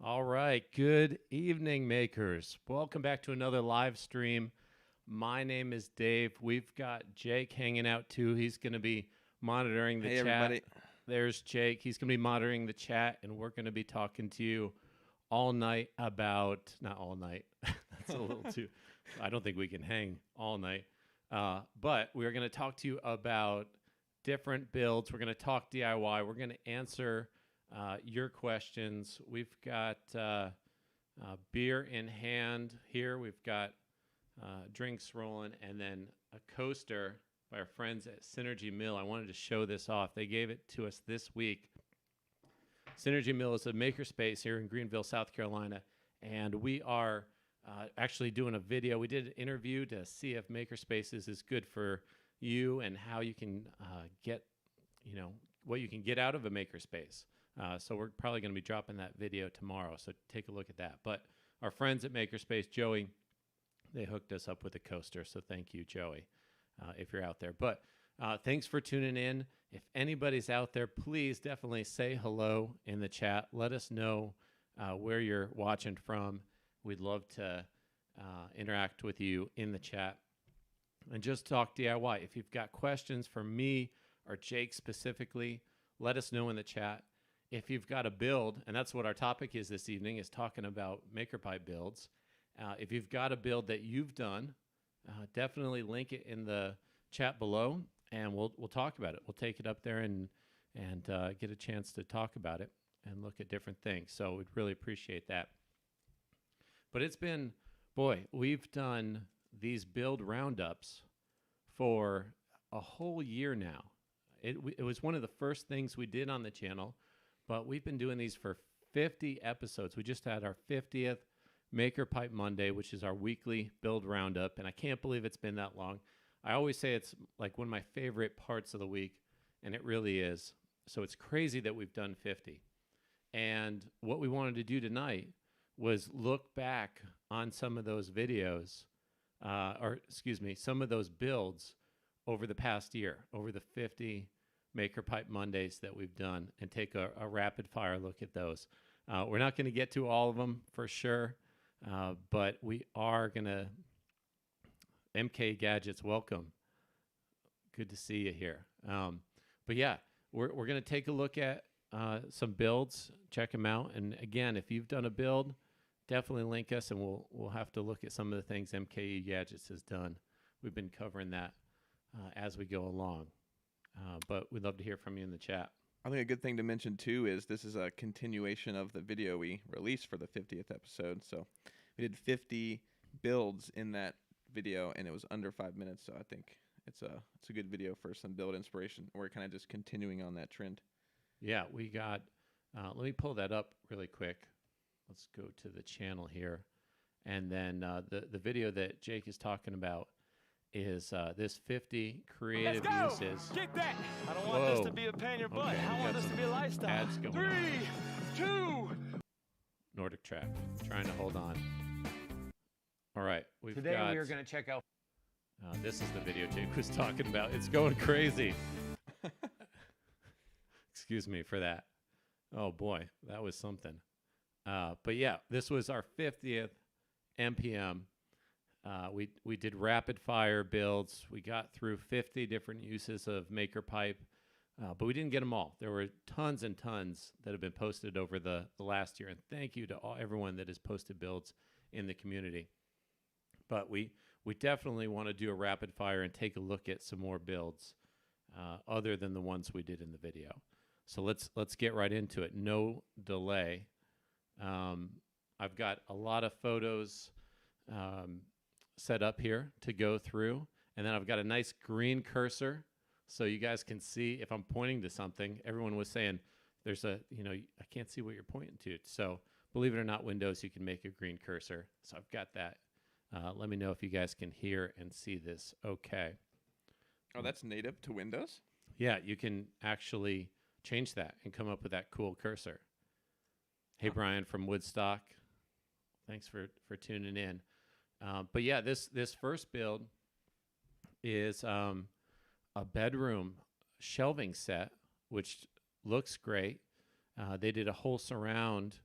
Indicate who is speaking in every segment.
Speaker 1: All right. Good evening, makers. Welcome back to another live stream. My name is Dave. We've got Jake hanging out too. He's going to be monitoring the
Speaker 2: Hey,
Speaker 1: chat.
Speaker 2: everybody.
Speaker 1: There's Jake. He's going to be monitoring the chat, and we're going to be talking to you all night about, not all night. That's a little too, I don't think we can hang all night. But we're going to talk to you about different builds. We're going to talk DIY. We're going to answer your questions. We've got beer in hand here. We've got drinks rolling, and then a coaster by our friends at Synergy Mill. I wanted to show this off. They gave it to us this week. Synergy Mill is a makerspace here in Greenville, South Carolina, and we are actually doing a video. We did an interview to see if makerspaces is good for you and how you can get, what you can get out of a makerspace. So we're probably going to be dropping that video tomorrow, so take a look at that. But our friends at Makerspace, Joey, they hooked us up with a coaster, so thank you, Joey, if you're out there. But thanks for tuning in. If anybody's out there, please definitely say hello in the chat. Let us know where you're watching from. We'd love to interact with you in the chat. And just talk DIY. If you've got questions for me or Jake specifically, let us know in the chat. If you've got a build, and that's what our topic is this evening, is talking about MakerPipe builds. If you've got a build that you've done, definitely link it in the chat below, and we'll talk about it. We'll take it up there and get a chance to talk about it and look at different things. So we'd really appreciate that. But it's been, we've done these build roundups for a whole year now. It was one of the first things we did on the channel. But we've been doing these for 50 episodes. We just had our 50th MakerPipe Monday, which is our weekly build roundup. And I can't believe it's been that long. I always say it's like one of my favorite parts of the week, and it really is. So it's crazy that we've done 50. And what we wanted to do tonight was look back on some of those videos, some of those builds over the past year, over the 50 MakerPipe Mondays that we've done, and take a rapid fire look at those. We're not going to get to all of them for sure, but we are going to. MK Gadgets, welcome. Good to see you here. But yeah, we're going to take a look at some builds, check them out. And again, if you've done a build, definitely link us, and we'll have to look at some of the things MK Gadgets has done. We've been covering that as we go along. But we'd love to hear from you in the chat.
Speaker 2: I think a good thing to mention too is this is a continuation of the video we released for the 50th episode. So we did 50 builds in that video, and it was under 5 minutes. So I think it's a good video for some build inspiration. We're kind of just continuing on that trend.
Speaker 1: Yeah, we got. Let me pull that up really quick. Let's go to the channel here, and then the video that Jake is talking about is this 50 creative uses.
Speaker 3: Get that! I don't want this to be a pain in your butt.
Speaker 1: Okay,
Speaker 3: I want this to be a lifestyle. 3, 2.
Speaker 1: Nordic Track. Trying to hold on. All right,
Speaker 3: Today we are going to check out.
Speaker 1: This is the video Jake was talking about. It's going crazy. Excuse me for that. Oh boy, that was something. But yeah, this was our 50th MPM. We did rapid fire builds. We got through 50 different uses of MakerPipe, but we didn't get them all. There were tons and tons that have been posted over the last year, and thank you to everyone that has posted builds in the community. But we definitely want to do a rapid fire and take a look at some more builds other than the ones we did in the video. So let's get right into it. No delay. I've got a lot of photos set up here to go through, and then I've got a nice green cursor so you guys can see if I'm pointing to something. Everyone was saying there's I can't see what you're pointing to. So believe it or not, Windows, you can make a green cursor. So I've got that. Let me know if you guys can hear and see this okay.
Speaker 2: Oh, that's native to Windows?
Speaker 1: Yeah, you can actually change that and come up with that cool cursor. Hey, Brian from Woodstock. Thanks for tuning in. But yeah, this first build is a bedroom shelving set, which looks great. They did a whole surround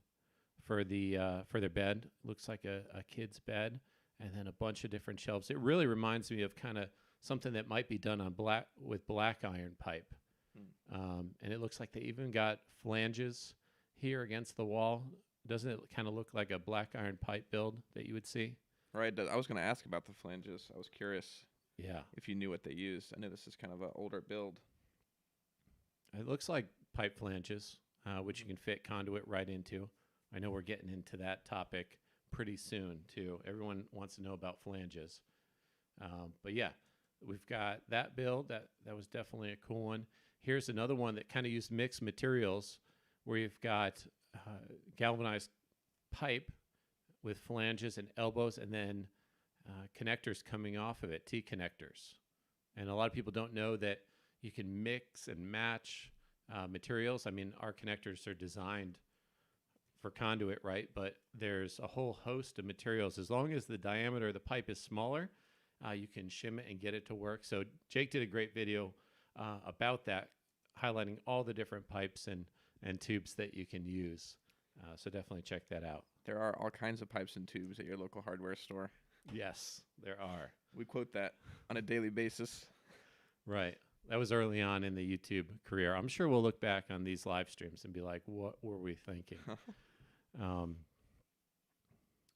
Speaker 1: for their bed. Looks like a kid's bed, and then a bunch of different shelves. It really reminds me of kind of something that might be done on with black iron pipe. And it looks like they even got flanges here against the wall. Doesn't it kind of look like a black iron pipe build that you would see?
Speaker 2: Right. I was going to ask about the flanges. I was curious
Speaker 1: Yeah.
Speaker 2: if you knew what they used. I know this is kind of an older build.
Speaker 1: It looks like pipe flanges, which you can fit conduit right into. I know we're getting into that topic pretty soon, too. Everyone wants to know about flanges. But yeah, we've got that build. That was definitely a cool one. Here's another one that kind of used mixed materials, where you've got galvanized pipe with flanges and elbows, and then connectors coming off of it, T-connectors. And a lot of people don't know that you can mix and match materials. I mean, our connectors are designed for conduit, right? But there's a whole host of materials. As long as the diameter of the pipe is smaller, you can shim it and get it to work. So Jake did a great video about that, highlighting all the different pipes and tubes that you can use. So definitely check that out.
Speaker 2: There are all kinds of pipes and tubes at your local hardware store.
Speaker 1: Yes, there are.
Speaker 2: We quote that on a daily basis.
Speaker 1: Right. That was early on in the YouTube career. I'm sure we'll look back on these live streams and be like, what were we thinking?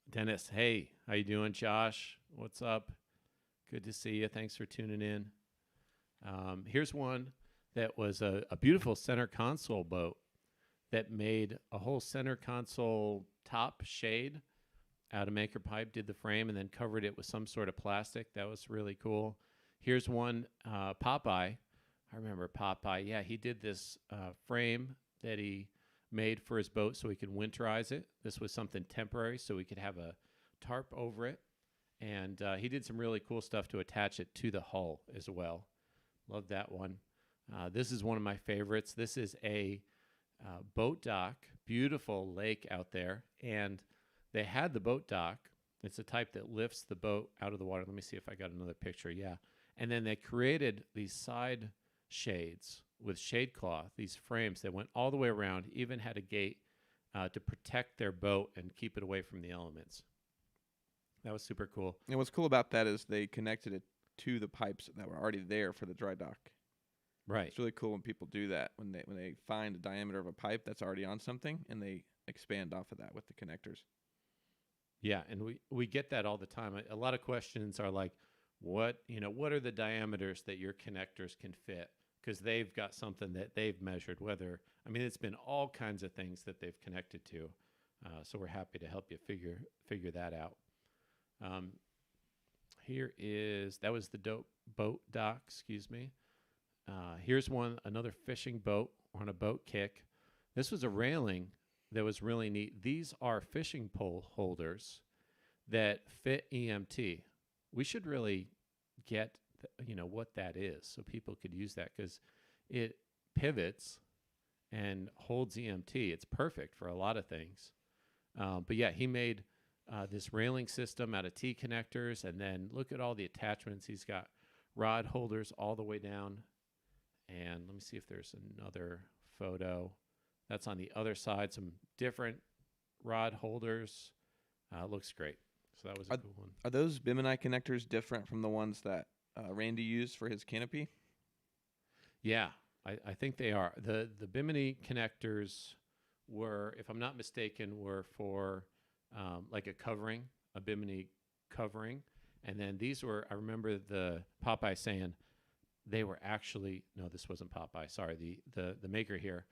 Speaker 1: Dennis, hey, how you doing? Josh, what's up? Good to see you. Thanks for tuning in. Here's one that was a beautiful center console boat that made a whole center console top shade out of Maker Pipe, did the frame, and then covered it with some sort of plastic. That was really cool. Here's one, Popeye. I remember Popeye. Yeah, he did this frame that he made for his boat so he could winterize it. This was something temporary so we could have a tarp over it. And he did some really cool stuff to attach it to the hull as well. Love that one. This is one of my favorites. This is a boat dock, beautiful lake out there. And they had the boat dock. It's a type that lifts the boat out of the water. Let me see if I got another picture. Yeah. And then they created these side shades with shade cloth, these frames that went all the way around, even had a gate to protect their boat and keep it away from the elements. That was super cool.
Speaker 2: And what's cool about that is they connected it to the pipes that were already there for the dry dock.
Speaker 1: Right.
Speaker 2: It's really cool when people do that, when they find a diameter of a pipe that's already on something and they expand off of that with the connectors.
Speaker 1: Yeah, and we get that all the time. A lot of questions are like, what are the diameters that your connectors can fit? Because they've got something that they've measured. It's been all kinds of things that they've connected to. So we're happy to help you figure that out. That was the boat dock, excuse me. Here's another fishing boat on a boat kick. This was a railing that was really neat. These are fishing pole holders that fit EMT. We should really get what that is so people could use that, because it pivots and holds EMT. It's perfect for a lot of things. But yeah, he made this railing system out of T connectors, and then look at all the attachments. He's got rod holders all the way down. And let me see if there's another photo. That's on the other side, some different rod holders. Looks great. So that was a cool one.
Speaker 2: Are those Bimini connectors different from the ones that Randy used for his canopy?
Speaker 1: Yeah, I think they are. The Bimini connectors were, if I'm not mistaken, were for like a Bimini covering. And then these were, I remember the Popeye saying, they were actually, no, this wasn't Popeye, sorry, the maker here,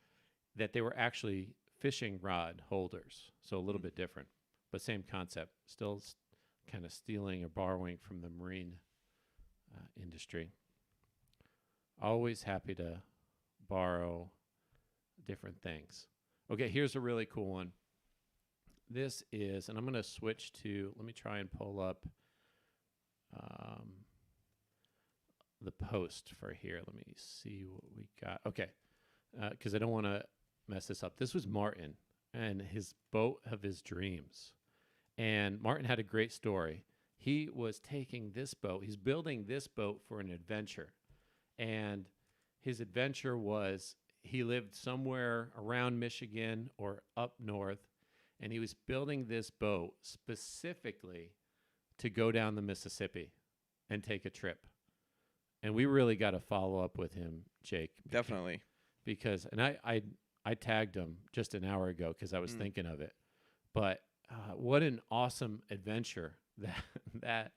Speaker 1: that they were actually fishing rod holders. So a little bit different, but same concept, still kind of stealing or borrowing from the marine industry. Always happy to borrow different things. Okay, here's a really cool one. This is, and I'm going to switch to, let me try and pull up the post for here. Let me see what we got. Okay, because I don't want to mess this up. This was Martin and his boat of his dreams. And Martin had a great story. He was taking this boat, he's building this boat for an adventure. And his adventure was, he lived somewhere around Michigan or up north, and he was building this boat specifically to go down the Mississippi and take a trip. And we really got to follow up with him, Jake.
Speaker 2: Definitely.
Speaker 1: Because and I tagged him just an hour ago because I was thinking of it. But what an awesome adventure that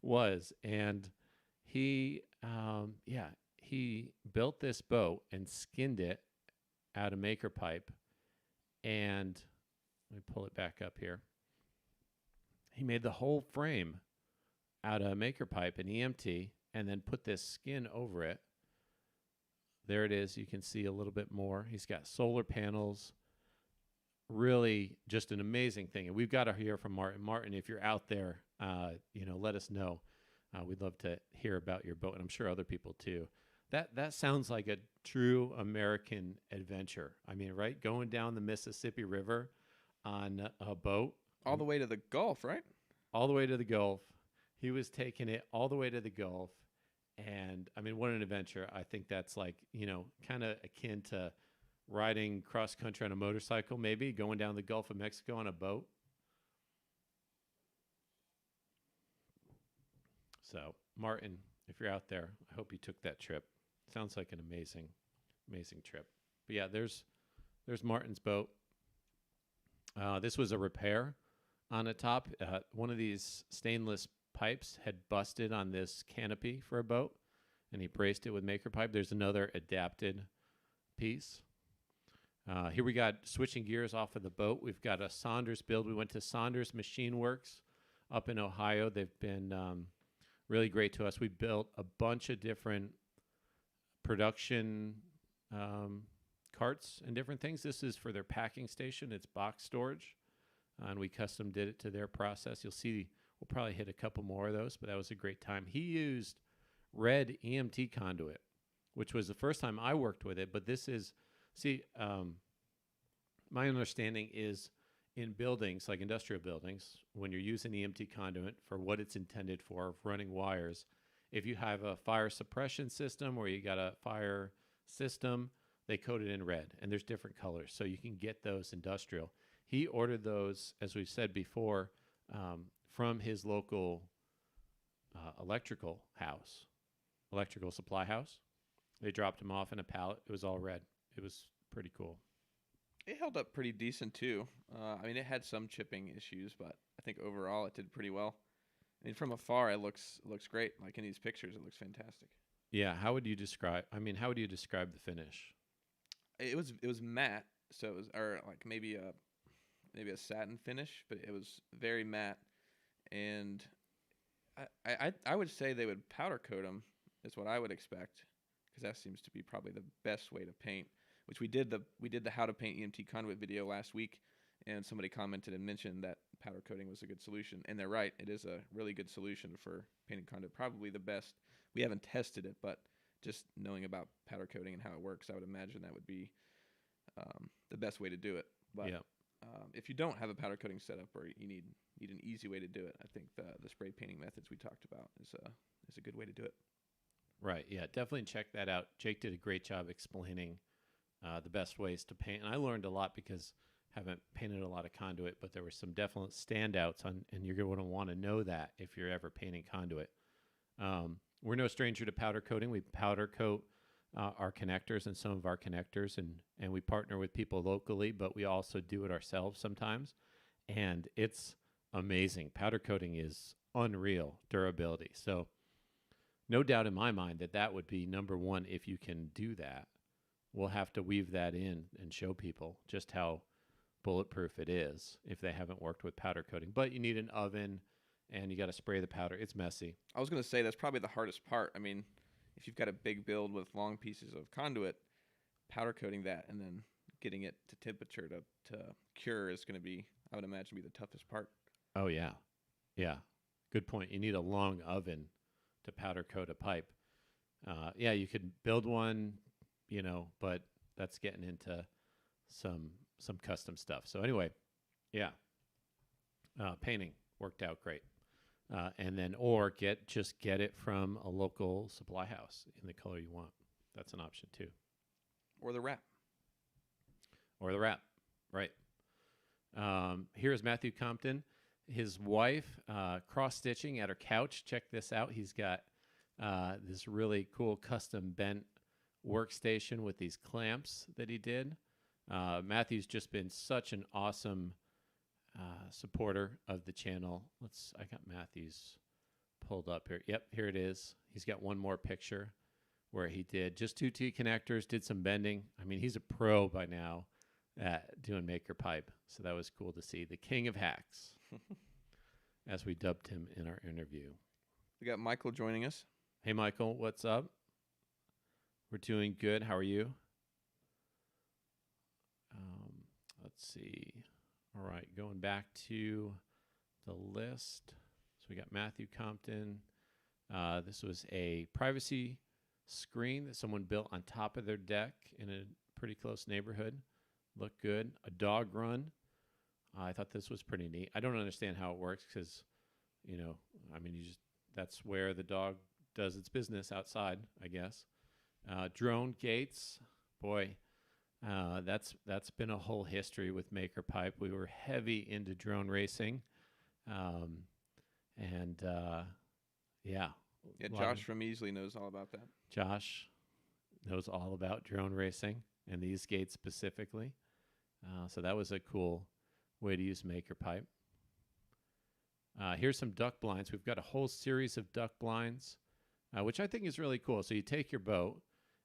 Speaker 1: was. And he he built this boat and skinned it out of Maker pipe. And let me pull it back up here. He made the whole frame out of Maker pipe and EMT and then put this skin over it. There it is. You can see a little bit more. He's got solar panels. Really just an amazing thing. And we've got to hear from Martin. Martin, if you're out there, let us know. We'd love to hear about your boat, and I'm sure other people too. That sounds like a true American adventure. I mean, right? Going down the Mississippi River on a boat.
Speaker 2: All the way to the Gulf, right?
Speaker 1: All the way to the Gulf. He was taking it all the way to the Gulf. And, I mean, what an adventure. I think that's like, kind of akin to riding cross-country on a motorcycle, maybe, going down the Gulf of Mexico on a boat. So, Martin, if you're out there, I hope you took that trip. Sounds like an amazing, amazing trip. But, yeah, there's Martin's boat. This was a repair on the top. One of these stainless pipes had busted on this canopy for a boat, and he braced it with Maker pipe. There's another adapted piece. Here we got switching gears off of the boat. We've got a Saunders build. We went to Saunders Machine Works up in Ohio. They've been really great to us. We built a bunch of different production carts and different things. This is for their packing station. It's box storage, and we custom did it to their process. You'll see we'll probably hit a couple more of those, but that was a great time. He used red EMT conduit, which was the first time I worked with it, but this is, my understanding is in buildings, like industrial buildings, when you're using EMT conduit for what it's intended for, running wires, if you have a fire suppression system or you got a fire system, they coat it in red, and there's different colors, so you can get those industrial. He ordered those, as we've said before, from his local electrical supply house. They dropped him off in a pallet. It was all red. It was pretty cool.
Speaker 2: It held up pretty decent too. I mean, it had some chipping issues, but I think overall it did pretty well. I mean, from afar, it looks great. Like in these pictures, it looks fantastic.
Speaker 1: Yeah. How would you describe the finish?
Speaker 2: It was matte, so it was, or like maybe a satin finish, but it was very matte. And I would say they would powder coat them, is what I would expect, because that seems to be probably the best way to paint. Which we did the how to paint EMT conduit video last week, and somebody commented and mentioned that powder coating was a good solution, and they're right. It is a really good solution for painting conduit, probably the best. We haven't tested it, but just knowing about powder coating and how it works, I would imagine that would be the best way to do it. But
Speaker 1: yeah.
Speaker 2: If you don't have a powder coating setup, or you need an easy way to do it, I think the spray painting methods we talked about is a good way to do it.
Speaker 1: Right. Yeah. Definitely check that out. Jake did a great job explaining the best ways to paint, and I learned a lot because I haven't painted a lot of conduit, but there were some definite standouts and you're going to want to know that if you're ever painting conduit. We're no stranger to powder coating. We powder coat our connectors and some of our connectors, and we partner with people locally, but we also do it ourselves sometimes, and it's amazing. Powder coating is unreal durability. So no doubt in my mind that would be number one if you can do that. We'll have to weave that in and show people just how bulletproof it is if they haven't worked with powder coating. But you need an oven, and you got to spray the powder. It's messy.
Speaker 2: I was going to say that's probably the hardest part. I mean, if you've got a big build with long pieces of conduit, powder coating that and then getting it to temperature to cure is going to be, I would imagine, be the toughest part.
Speaker 1: Oh, yeah. Yeah. Good point. You need a long oven to powder coat a pipe. Yeah, you could build one, but that's getting into some custom stuff. So anyway, yeah, painting worked out great. And then, or get it from a local supply house in the color you want. That's an option too.
Speaker 2: Or the wrap.
Speaker 1: Right. Here's Matthew Compton, his wife cross-stitching at her couch. Check this out. He's got this really cool custom bent workstation with these clamps that he did. Matthew's just been such an awesome supporter of the channel. I got Matthew's pulled up here. Yep, here it is. He's got one more picture where he did just 2 T connectors, did some bending. I mean, he's a pro by now at doing maker pipe. So that was cool to see. The king of hacks, as we dubbed him in our interview.
Speaker 2: We got Michael joining us.
Speaker 1: Hey, Michael, what's up? We're doing good. How are you? Let's see. All right, going back to the list. So we got Matthew Compton. This was a privacy screen that someone built on top of their deck in a pretty close neighborhood. Looked good. A dog run. I thought this was pretty neat. I don't understand how it works because, I mean, that's where the dog does its business outside, I guess. Drone gates. Boy, that's been a whole history with Maker Pipe. We were heavy into drone racing. Yeah,
Speaker 2: Josh from Easily knows all about that.
Speaker 1: Josh knows all about drone racing and these gates specifically. So that was a cool way to use Maker Pipe. Here's some duck blinds. We've got a whole series of duck blinds, which I think is really cool. So you take your boat,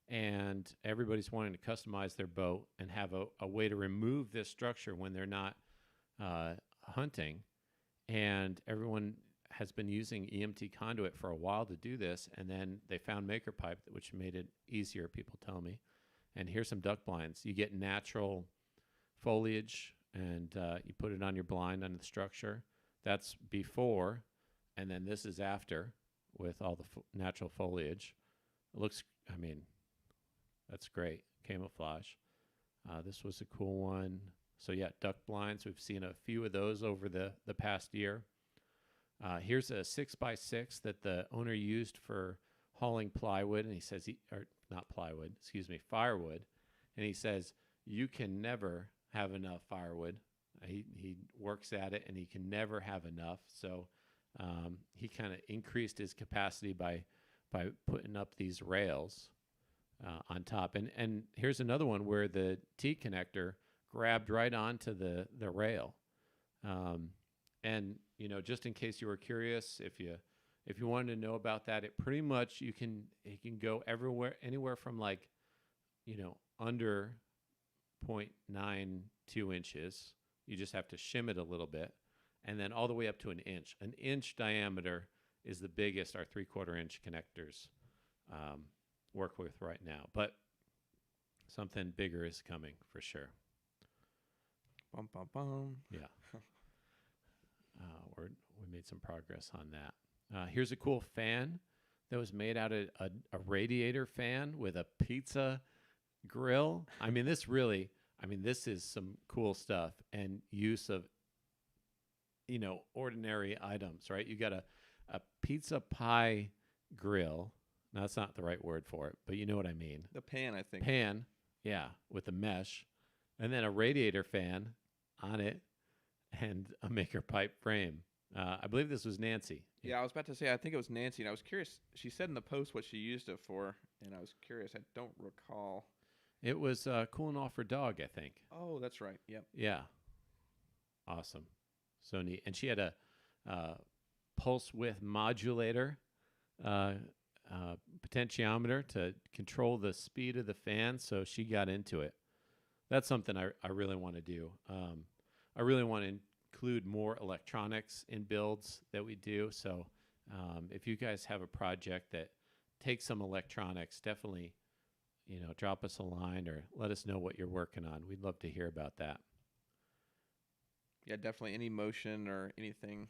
Speaker 1: and everybody's wanting to customize their boat and have a way to remove this structure when they're not hunting. And everyone has been using EMT conduit for a while to do this, and then they found Maker Pipe, which made it easier, people tell me. And here's some duck blinds. You get natural foliage, and you put it on your blind on the structure. That's before, and then this is after with all the natural foliage. It looks, I mean, that's great. Camouflage. This was a cool one. So yeah, duck blinds. We've seen a few of those over the past year. Here's a 6x6 that the owner used for hauling plywood, and he says firewood. And he says, you can never have enough firewood. He works at it, and he can never have enough. So he kind of increased his capacity by putting up these rails on top. And here's another one where the T connector grabbed right onto the rail. And just in case you were curious, if you wanted to know about that, it pretty much it can go anywhere from under 0.92 inches. You just have to shim it a little bit, and then all the way up to an inch. An inch diameter is the biggest our 3/4 inch connectors work with right now, but something bigger is coming for sure.
Speaker 2: Bum, bum, bum.
Speaker 1: Yeah. We made some progress on that. Here's a cool fan that was made out of a radiator fan with a pizza grill. I mean, this is some cool stuff and use of, ordinary items, right? You got a pizza pie grill. Now, that's not the right word for it, but you know what I mean.
Speaker 2: The pan, I think.
Speaker 1: Pan, yeah, with a mesh, and then a radiator fan on it, and a Maker Pipe frame. I believe this was Nancy.
Speaker 2: Yeah, I was about to say, I think it was Nancy, and I was curious. She said in the post what she used it for, and I was curious. I don't recall.
Speaker 1: It was cooling off her dog, I think.
Speaker 2: Oh, that's right. Yep.
Speaker 1: Yeah. Awesome. So neat. And she had a pulse width modulator potentiometer to control the speed of the fan, so she got into it. That's something I really want to do. I really want to include more electronics in builds that we do. So if you guys have a project that takes some electronics, definitely, drop us a line or let us know what you're working on. We'd love to hear about that.
Speaker 2: Yeah, definitely any motion or anything.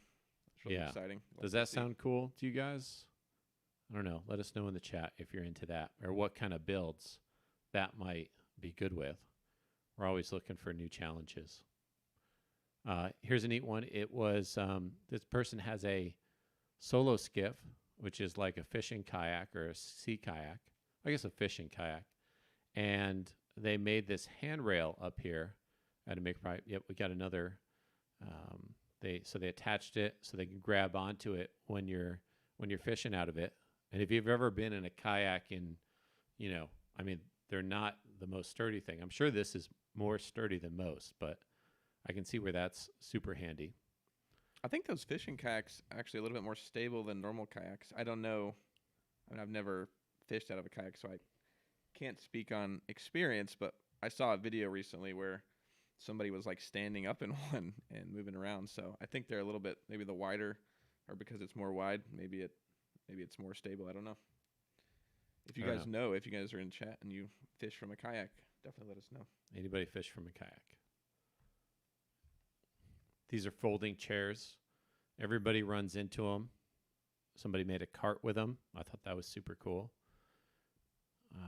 Speaker 2: It's really exciting.
Speaker 1: Does that sound cool to you guys? I don't know. Let us know in the chat if you're into that or what kind of builds that might be good with. We're always looking for new challenges. Here's a neat one. It was, this person has a solo skiff, which is like a fishing kayak or a sea kayak. I guess a fishing kayak. And they made this handrail up here at a Maker Pipe. Yep, we got another They attached it so they can grab onto it when you're fishing out of it. And if you've ever been in a kayak I mean, they're not the most sturdy thing. I'm sure this is more sturdy than most, but I can see where that's super handy.
Speaker 2: I think those fishing kayaks are actually a little bit more stable than normal kayaks. I don't know. I mean, I've never fished out of a kayak, so I can't speak on experience, but I saw a video recently where somebody was like standing up in one and moving around. So I think they're a little bit, maybe the wider, or because it's more wide, maybe it's more stable. I don't know. If you guys know, if you guys are in chat and you fish from a kayak, definitely let us know.
Speaker 1: Anybody fish from a kayak? These are folding chairs. Everybody runs into them. Somebody made a cart with them. I thought that was super cool.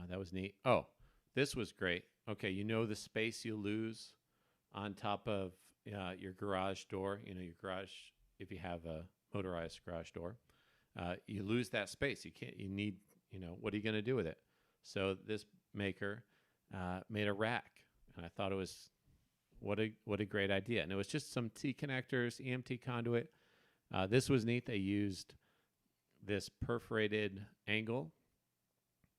Speaker 1: That was neat. Oh, this was great. Okay, you know the space you lose on top of your garage door. You know, your garage, if you have a motorized garage door, you lose that space. You need, what are you going to do with it? So this maker made a rack, and I thought it was what a great idea. And it was just some T connectors, EMT conduit. This was neat. They used this perforated angle,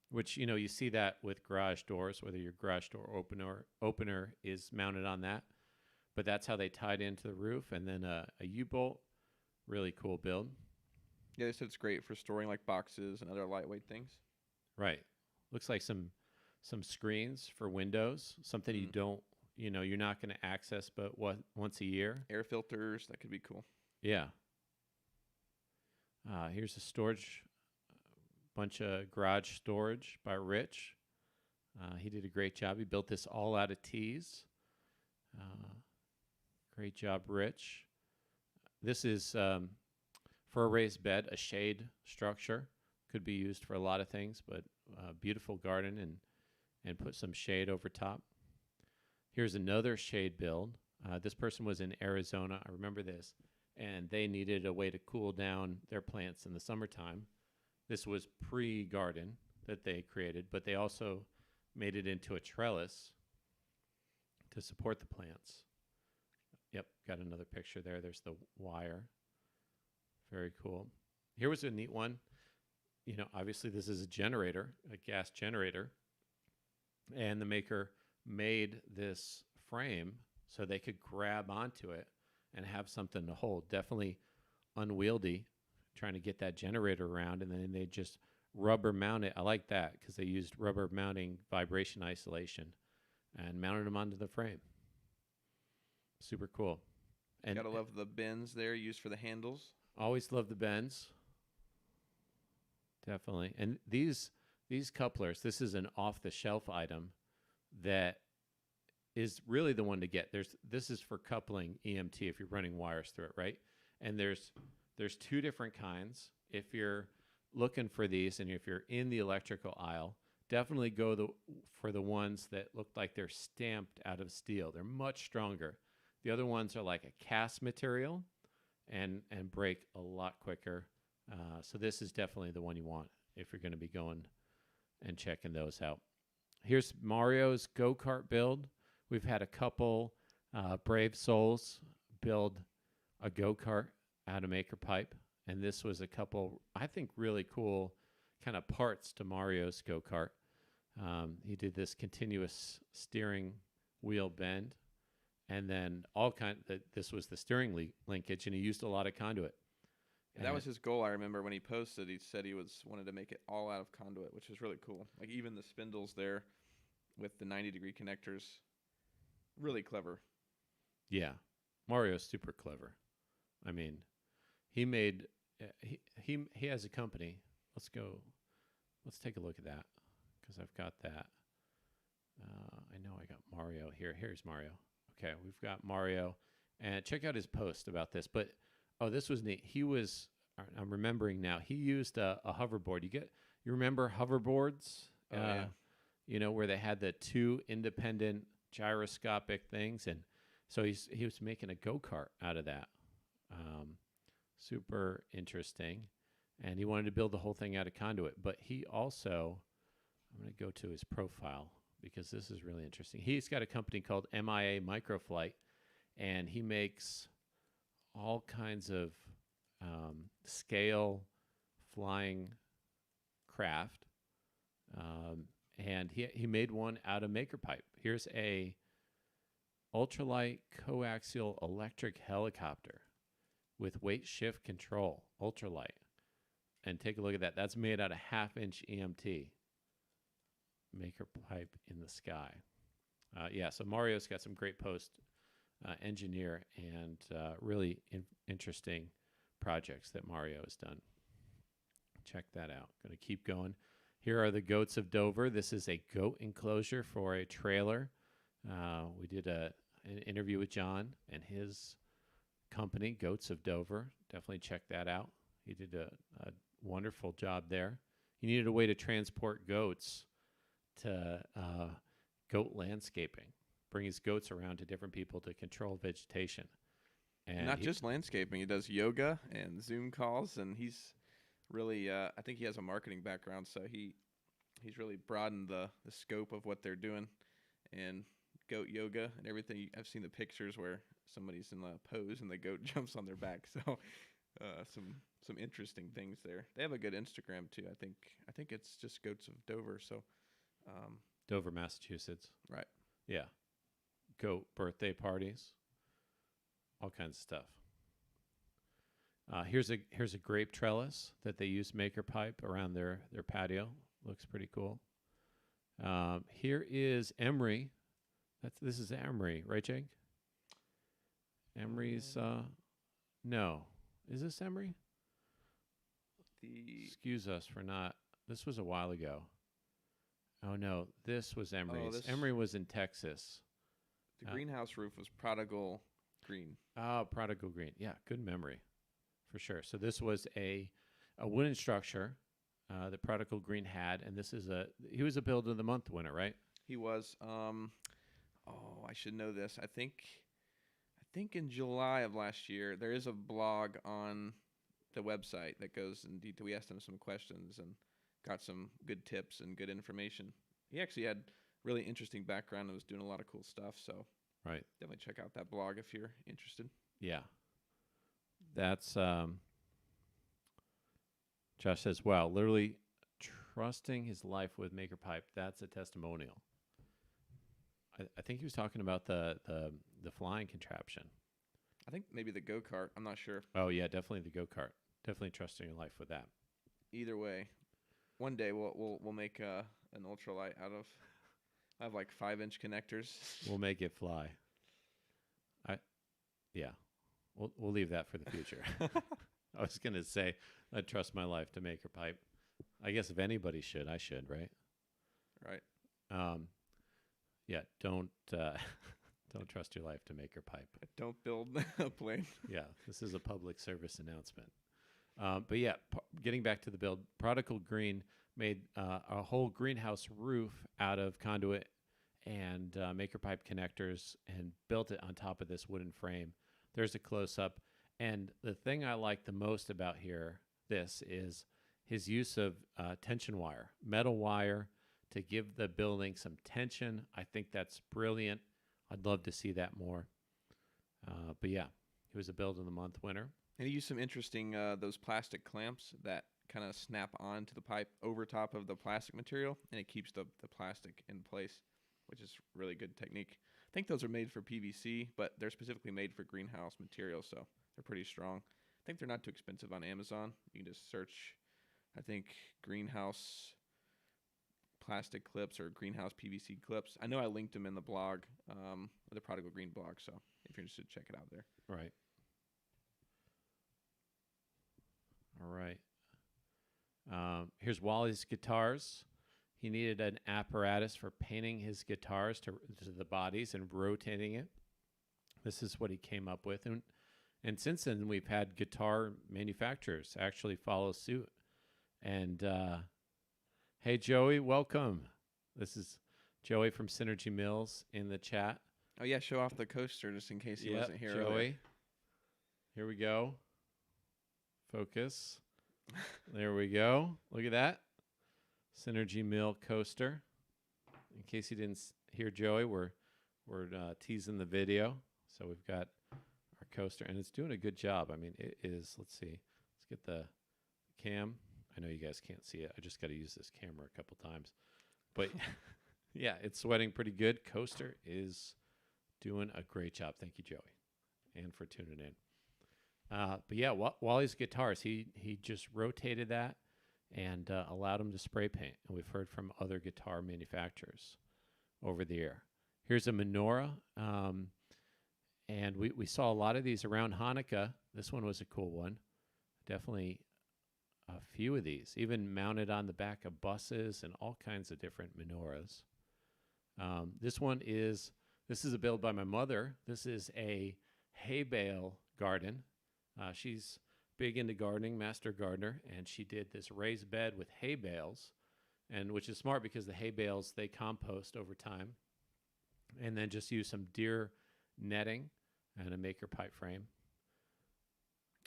Speaker 1: which, you see that with garage doors, whether your garage door opener is mounted on that. But that's how they tied into the roof. And then a U-bolt, really cool build.
Speaker 2: Yeah, they said it's great for storing like boxes and other lightweight things.
Speaker 1: Right. Looks like some screens for windows, something you don't, you're not going to access but once a year.
Speaker 2: Air filters, that could be cool.
Speaker 1: Yeah. Here's a storage, bunch of garage storage by Rich. He did a great job. He built this all out of T's. Great job, Rich. This is, for a raised bed, a shade structure. Could be used for a lot of things, but beautiful garden and put some shade over top. Here's another shade build. This person was in Arizona. I remember this. And they needed a way to cool down their plants in the summertime. This was pre-garden that they created, but they also made it into a trellis to support the plants. Yep, got another picture there. There's the wire. Very cool. Here was a neat one. Obviously this is a generator, a gas generator. And the maker made this frame so they could grab onto it and have something to hold. Definitely unwieldy, trying to get that generator around, and then they just rubber mount it. I like that because they used rubber mounting vibration isolation and mounted them onto the frame. Super cool. And
Speaker 2: gotta love the bends there used for the handles.
Speaker 1: Always love the bends. Definitely. And these couplers, this is an off-the-shelf item that is really the one to get. This is for coupling EMT if you're running wires through it, right? And there's two different kinds. If you're looking for these and if you're in the electrical aisle, definitely go for the ones that look like they're stamped out of steel. They're much stronger. The other ones are like a cast material and break a lot quicker. So this is definitely the one you want if you're going to be going and checking those out. Here's Mario's go-kart build. We've had a couple brave souls build a go-kart out of Maker Pipe, and this was a couple, I think, really cool kind of parts to Mario's go-kart. He did this continuous steering wheel bend, and then this was the steering linkage, and he used a lot of conduit.
Speaker 2: And that was his goal. I remember when he posted, he said he wanted to make it all out of conduit, which is really cool. Like even the spindles there with the 90-degree connectors, really clever.
Speaker 1: Yeah, Mario's super clever. I mean, he made he has a company. Let's take a look at that because I've got that. I know I got Mario here. Here's Mario. Okay, we've got Mario, and check out his post about this. But this was neat. I'm remembering now. He used a hoverboard. You remember hoverboards?
Speaker 2: Yeah.
Speaker 1: Where they had the two independent gyroscopic things, and so he was making a go-kart out of that. Super interesting, and he wanted to build the whole thing out of conduit. But he also, I'm going to go to his profile because this is really interesting. He's got a company called MIA Microflight, and he makes all kinds of scale flying craft. And he made one out of MakerPipe. Here's a ultralight coaxial electric helicopter with weight shift control, ultralight. And take a look at that. That's made out of 1/2-inch EMT. MakerPipe in the sky. Yeah, so Mario's got some great post engineer and really interesting projects that Mario has done. Check that out. Going to keep going. Here are the goats of Dover. This is a goat enclosure for a trailer. We did an interview with John and his company, Goats of Dover. Definitely check that out. He did a wonderful job there. He needed a way to transport goats to goat landscaping, bring his goats around to different people to control vegetation. And
Speaker 2: not just landscaping. He does yoga and Zoom calls, and he's really, I think he has a marketing background, so he's really broadened the scope of what they're doing. And goat yoga and everything. I've seen the pictures where somebody's in the pose and the goat jumps on their back. So some interesting things there. They have a good Instagram too. I think it's just Goats of Dover. So
Speaker 1: Dover, Massachusetts.
Speaker 2: right.
Speaker 1: Yeah. Goat birthday parties. All kinds of stuff. Here's a grape trellis that they use MakerPipe around their patio. Looks pretty cool. Here is Emery. This is Emery, right, Jake? Emery's no. Is this Emery? Excuse us for not. This was a while ago. Oh no, this was Emery's. Emery was in Texas.
Speaker 2: The greenhouse roof was Prodigal Green.
Speaker 1: Oh, Prodigal Green. Yeah, good memory, for sure. So this was a wooden structure that Prodigal Green had, and he was a Build of the Month winner, right?
Speaker 2: He was. I should know this. I think in July of last year, there is a blog on the website that goes in detail. We asked him some questions and got some good tips and good information. He actually had really interesting background and was doing a lot of cool stuff. So
Speaker 1: right,
Speaker 2: definitely check out that blog if you're interested.
Speaker 1: Yeah, that's Josh says, wow, literally trusting his life with MakerPipe. That's a testimonial. I think he was talking about the flying contraption.
Speaker 2: I think maybe the go-kart. I'm not sure.
Speaker 1: Oh yeah, definitely the go-kart. Definitely trusting your life with that.
Speaker 2: Either way, one day we'll make an ultralight out of. I have like 5-inch connectors.
Speaker 1: We'll make it fly. We'll leave that for the future. I was gonna say I trust my life to MakerPipe. I guess if anybody should, I should, right?
Speaker 2: Right.
Speaker 1: Yeah. Don't trust your life to MakerPipe.
Speaker 2: Don't build a plane.
Speaker 1: Yeah, this is a public service announcement. But yeah, getting back to the build, Prodigal Green made a whole greenhouse roof out of conduit and MakerPipe connectors and built it on top of this wooden frame. There's a close-up. And the thing I like the most about this is his use of tension wire, metal wire, to give the building some tension. I think that's brilliant. I'd love to see that more. But yeah, he was a Build of the Month winner.
Speaker 2: And he used some interesting, those plastic clamps that kind of snap onto the pipe over top of the plastic material, and it keeps the plastic in place, which is really good technique. I think those are made for PVC, but they're specifically made for greenhouse material, so they're pretty strong. I think they're not too expensive on Amazon. You can just search, I think, greenhouse plastic clips or greenhouse PVC clips. I know I linked them in the blog, the Prodigal Green blog, so if you're interested, check it out there.
Speaker 1: Right. All right. Here's Wally's guitars. He needed an apparatus for painting his guitars to the bodies and rotating it. This is what he came up with. And since then, we've had guitar manufacturers actually follow suit. And hey, Joey, welcome. This is Joey from Synergy Mills in the chat.
Speaker 2: Oh, yeah, show off the coaster just in case he wasn't here
Speaker 1: Joey.
Speaker 2: earlier.
Speaker 1: Here we go. Focus. There we go. Look at that. Synergy Mill coaster. In case you didn't hear Joey, we're teasing the video. So we've got our coaster, and it's doing a good job. I mean, it is. Let's see. Let's get the cam. I know you guys can't see it. I just got to use this camera a couple times. But yeah, it's sweating pretty good. Coaster is doing a great job. Thank you, Joey, and for tuning in. But yeah, Wally's guitars, he just rotated that and allowed him to spray paint. And we've heard from other guitar manufacturers over the air. Here's a menorah. And we saw a lot of these around Hanukkah. This one was a cool one. Definitely a few of these, even mounted on the back of buses and all kinds of different menorahs. This is a build by my mother. This is a hay bale garden. She's big into gardening, master gardener, and she did this raised bed with hay bales, and which is smart because the hay bales, they compost over time, and then just use some deer netting and a maker pipe frame.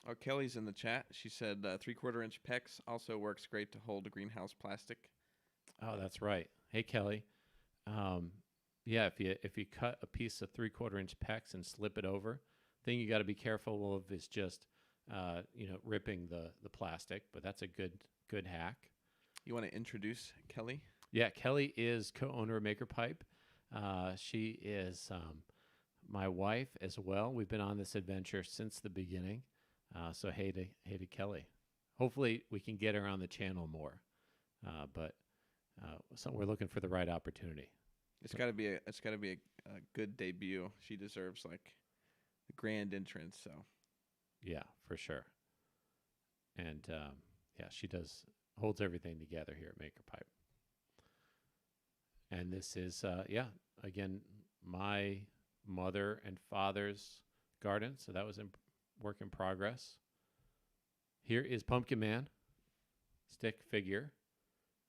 Speaker 2: Oh, Kelly's in the chat. She said 3/4 inch PEX also works great to hold greenhouse plastic.
Speaker 1: Oh, that's right. Hey, Kelly. Yeah, if you cut a piece of 3/4 inch PEX and slip it over, thing you got to be careful of is just ripping the plastic. But that's a good hack.
Speaker 2: You want to introduce Kelly?
Speaker 1: Yeah, Kelly is co-owner of Maker Pipe. She is my wife as well. We've been on this adventure since the beginning. So hey to Kelly. Hopefully we can get her on the channel more. So we're looking for the right opportunity.
Speaker 2: It's got to be a good debut. She deserves like a grand entrance. So
Speaker 1: yeah, for sure. And she holds everything together here at Maker Pipe. And this is again my mother and father's garden. So that was work in progress. Here is Pumpkin Man stick figure.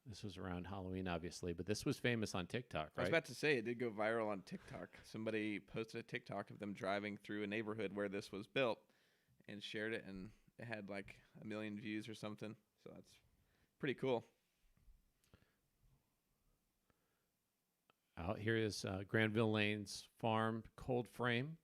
Speaker 1: This was around Halloween, obviously, but this was famous on TikTok, right?
Speaker 2: I was about to say, it did go viral on TikTok. Somebody posted a TikTok of them driving through a neighborhood where this was built and shared it, and it had like 1 million views or something. So that's pretty cool.
Speaker 1: Out here is Granville Lane's farm cold frame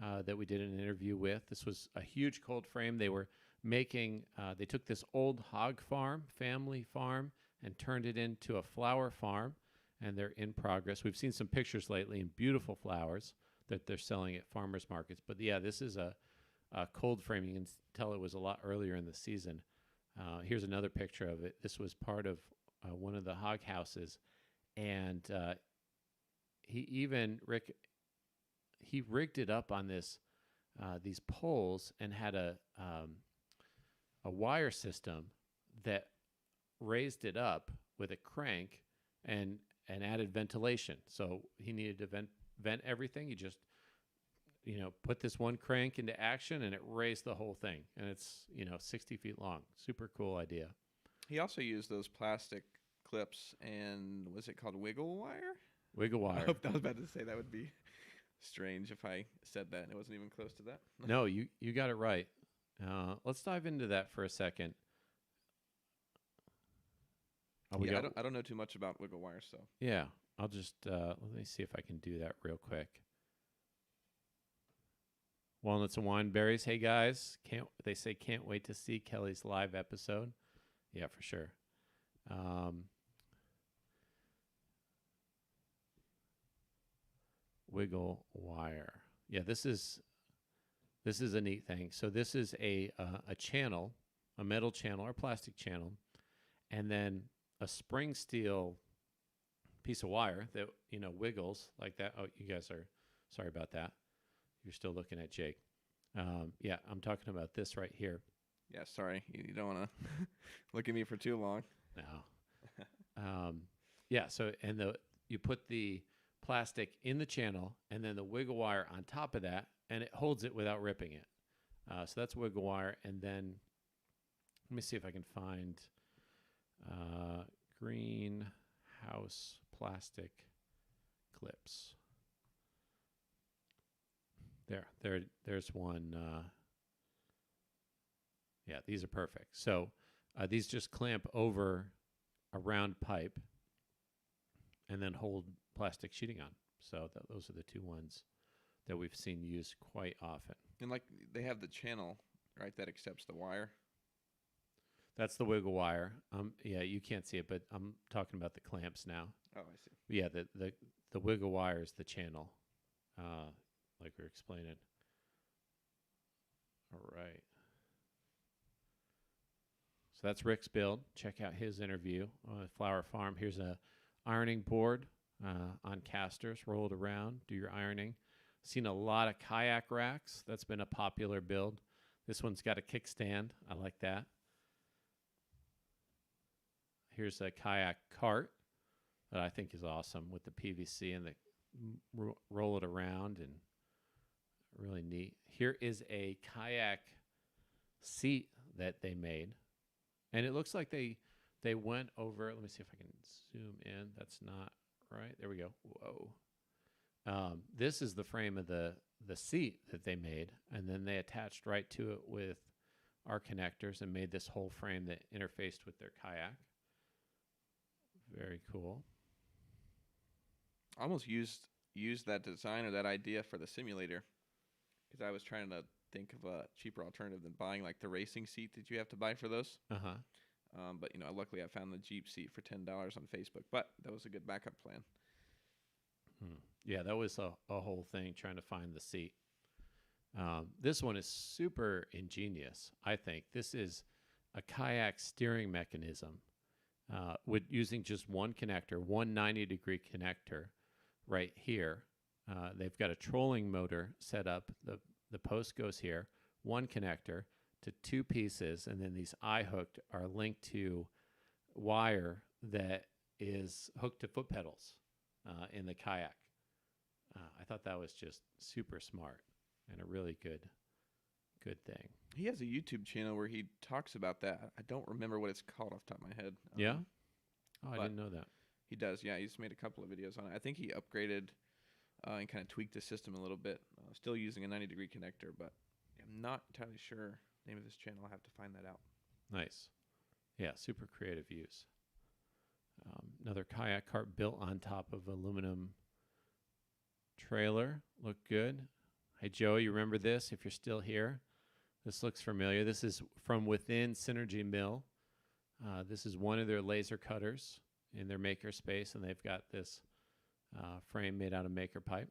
Speaker 1: that we did an interview with. This was a huge cold frame. They were making, they took this old hog farm, family farm, and turned it into a flower farm, and they're in progress. We've seen some pictures lately in beautiful flowers that they're selling at farmers markets. But yeah, this is a cold frame. You can tell it was a lot earlier in the season. Here's another picture of it. This was part of one of the hog houses, and he rigged it up on these poles and had a wire system that raised it up with a crank and added ventilation. So he needed to vent everything. He just put this one crank into action, and it raised the whole thing. And it's 60 feet long. Super cool idea.
Speaker 2: He also used those plastic clips, and was it called wiggle wire?
Speaker 1: Wiggle wire.
Speaker 2: I was about to say that would be strange if I said that and it wasn't even close to that.
Speaker 1: No, you got it right. Let's dive into that for a second.
Speaker 2: I don't know too much about wiggle wire, so
Speaker 1: yeah, I'll just let me see if I can do that real quick. Walnuts and Wineberries. Hey guys, can't wait to see Kelly's live episode. Yeah, for sure. Wiggle wire. Yeah, this is a neat thing. So this is a channel, a metal channel or plastic channel, and then a spring steel piece of wire that wiggles like that. Oh, you guys are sorry about that. You're still looking at Jake. Yeah, I'm talking about this right here.
Speaker 2: Yeah, sorry. You don't want to look at me for too long.
Speaker 1: No. Yeah. So you put the plastic in the channel and then the wiggle wire on top of that, and it holds it without ripping it. So that's wiggle wire. And then let me see if I can find greenhouse plastic clips. There's one. Yeah, these are perfect. So these just clamp over a round pipe and then hold plastic sheeting on. So those are the two ones that we've seen used quite often.
Speaker 2: And like they have the channel, right, that accepts the wire.
Speaker 1: That's the wiggle wire. Yeah, you can't see it, but I'm talking about the clamps now.
Speaker 2: Oh, I see.
Speaker 1: Yeah, the wiggle wire is the channel, like we are explaining. All right. So that's Rick's build. Check out his interview on Flower Farm. Here's a ironing board on casters. Roll it around. Do your ironing. Seen a lot of kayak racks. That's been a popular build. This one's got a kickstand. I like that. Here's a kayak cart that I think is awesome with the PVC and the roll it around, and really neat. Here is a kayak seat that they made, and it looks like they went over. Let me see if I can zoom in. That's not right. There we go. Whoa. This is the frame of the seat that they made, and then they attached right to it with our connectors and made this whole frame that interfaced with their kayak. Very cool.
Speaker 2: I almost used that design or that idea for the simulator, because I was trying to think of a cheaper alternative than buying like the racing seat that you have to buy for those. But luckily I found the Jeep seat for $10 on Facebook. But that was a good backup plan.
Speaker 1: Yeah, that was a whole thing trying to find the seat. This one is super ingenious, I think. This is a kayak steering mechanism with using just one connector, one 90-degree connector right here. They've got a trolling motor set up. The post goes here, one connector to two pieces, and then these eye-hooked are linked to wire that is hooked to foot pedals in the kayak. I thought that was just super smart and a really good thing.
Speaker 2: He has a YouTube channel where he talks about that. I don't remember what it's called off the top of my head.
Speaker 1: Yeah? Oh, I didn't know that.
Speaker 2: He does, yeah. He's made a couple of videos on it. I think he upgraded and kind of tweaked the system a little bit. Still using a 90-degree connector, but I'm not entirely sure the name of his channel. I'll have to find that out.
Speaker 1: Nice. Yeah, super creative use. Another kayak cart built on top of aluminum trailer. Looked good. Hey, Joe, you remember this if you're still here? This looks familiar. This is from within Synergy Mill. This is one of their laser cutters in their maker space, and they've got this frame made out of maker pipe.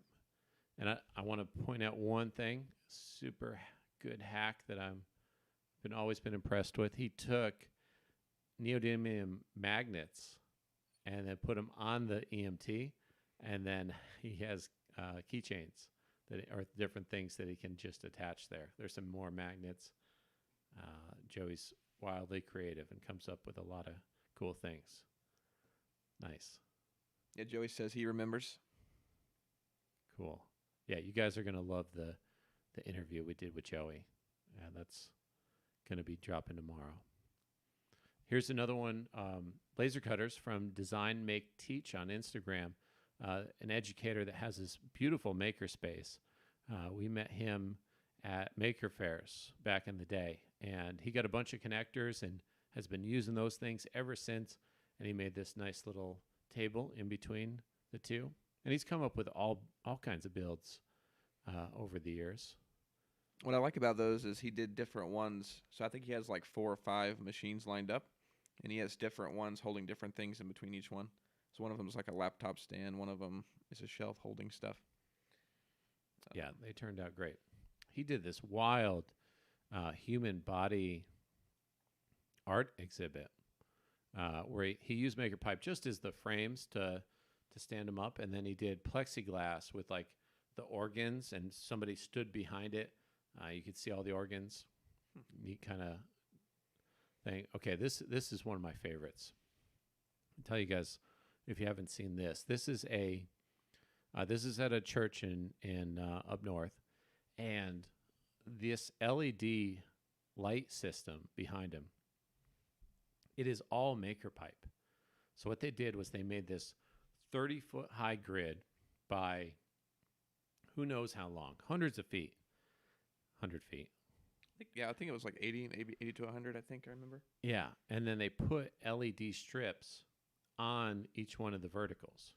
Speaker 1: And I want to point out one thing, super good hack that I've always been impressed with. He took neodymium magnets and then put them on the EMT, and then he has keychains that are different things that he can just attach there. There's some more magnets. Joey's wildly creative and comes up with a lot of cool things. Nice.
Speaker 2: Yeah, Joey says he remembers.
Speaker 1: Cool. Yeah, you guys are going to love the interview we did with Joey. Yeah, that's going to be dropping tomorrow. Here's another one, laser cutters from Design Make Teach on Instagram, an educator that has this beautiful maker space. We met him at Maker Fairs back in the day, and he got a bunch of connectors and has been using those things ever since, and he made this nice little table in between the two. And he's come up with all kinds of builds over the years.
Speaker 2: What I like about those is he did different ones. So I think he has like 4 or 5 machines lined up, and he has different ones holding different things in between each one. So one of them is like a laptop stand. One of them is a shelf holding stuff.
Speaker 1: Yeah, they turned out great. He did this wild human body art exhibit where he used maker pipe just as the frames to stand them up, and then he did plexiglass with like the organs, and somebody stood behind it. You could see all the organs. Neat kind of thing. Okay, this is one of my favorites. I'll tell you guys if you haven't seen this. This is at a church in up north, and this LED light system behind him, it is all maker pipe. So what they did was they made this 30-foot high grid by who knows how long, hundreds of feet, 100 feet.
Speaker 2: I think it was like 80 to 100, I think I remember.
Speaker 1: Yeah, and then they put LED strips on each one of the verticals.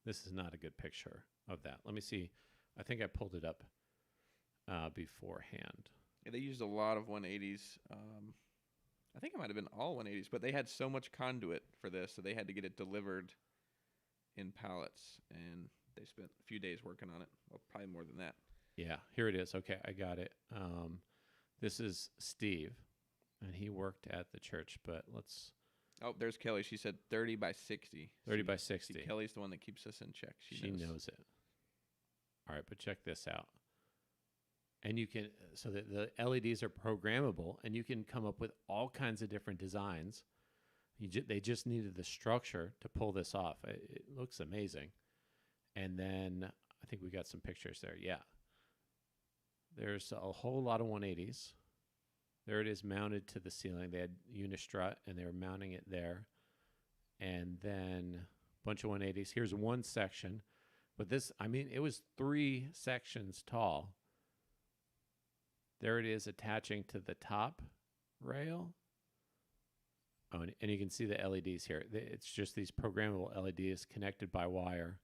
Speaker 1: This is not a good picture of that. Let me see. I think I pulled it up beforehand.
Speaker 2: Yeah, they used a lot of 180s. I think it might have been all 180s, but they had so much conduit for this, so they had to get it delivered in pallets, and they spent a few days working on it. Well, probably more than that.
Speaker 1: Yeah, here it is. Okay, I got it. This is Steve, and he worked at the church, but let's...
Speaker 2: Oh, there's Kelly. She said 30 by 60.
Speaker 1: 30
Speaker 2: See-
Speaker 1: by
Speaker 2: see,
Speaker 1: 60.
Speaker 2: Kelly's the one that keeps us in check.
Speaker 1: She knows it. All right, but check this out. And you can, so that the LEDs are programmable, and you can come up with all kinds of different designs. They just needed the structure to pull this off. It looks amazing. And then I think we got some pictures there. Yeah. There's a whole lot of 180s. There it is mounted to the ceiling. They had Unistrut, and they were mounting it there. And then a bunch of 180s. Here's one section. But this, I mean, it was 3 sections tall. There it is attaching to the top rail. Oh, and you can see the LEDs here. It's just these programmable LEDs connected by wire.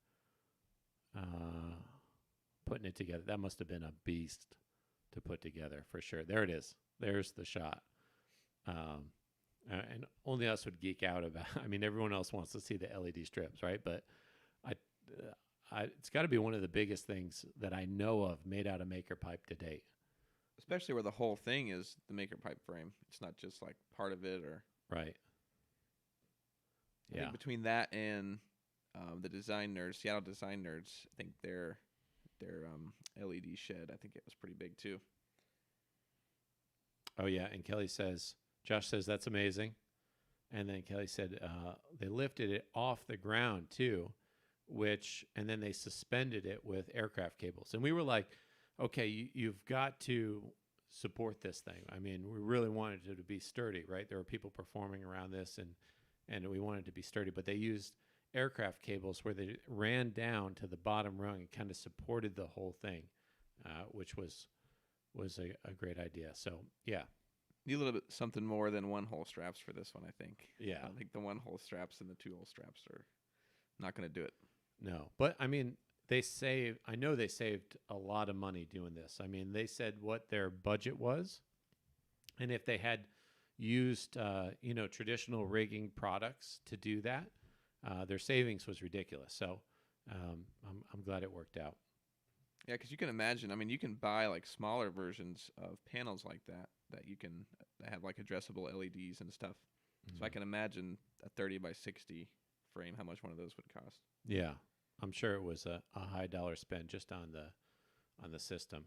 Speaker 1: Putting it together. That must have been a beast to put together for sure. There it is. There's the shot. And only us would geek out about. I mean, everyone else wants to see the LED strips, right? But it's got to be one of the biggest things that I know of made out of Maker Pipe to date.
Speaker 2: Especially where the whole thing is the Maker Pipe frame. It's not just like part of it or...
Speaker 1: Right.
Speaker 2: I think between that and the design nerds, Seattle Design Nerds, I think their LED shed, I think it was pretty big too.
Speaker 1: Oh, yeah. And Josh says, that's amazing. And then Kelly said they lifted it off the ground too, and then they suspended it with aircraft cables. And we were like, okay, you've got to support this thing. I mean, we really wanted it to be sturdy, right? There were people performing around this, and we wanted it to be sturdy. But they used aircraft cables where they ran down to the bottom rung and kind of supported the whole thing, which was a great idea. So, yeah.
Speaker 2: Need a little bit something more than 1-hole straps for this one, I think.
Speaker 1: Yeah.
Speaker 2: I think the 1-hole straps and the 2-hole straps are not going to do it.
Speaker 1: No. But, I mean... I know they saved a lot of money doing this. I mean, they said what their budget was, and if they had used, traditional rigging products to do that, their savings was ridiculous. So I'm glad it worked out.
Speaker 2: Yeah, because you can imagine. I mean, you can buy like smaller versions of panels like that you can have like addressable LEDs and stuff. Mm-hmm. So I can imagine a 30 by 60 frame, how much one of those would cost.
Speaker 1: Yeah. I'm sure it was a high dollar spend just on the system.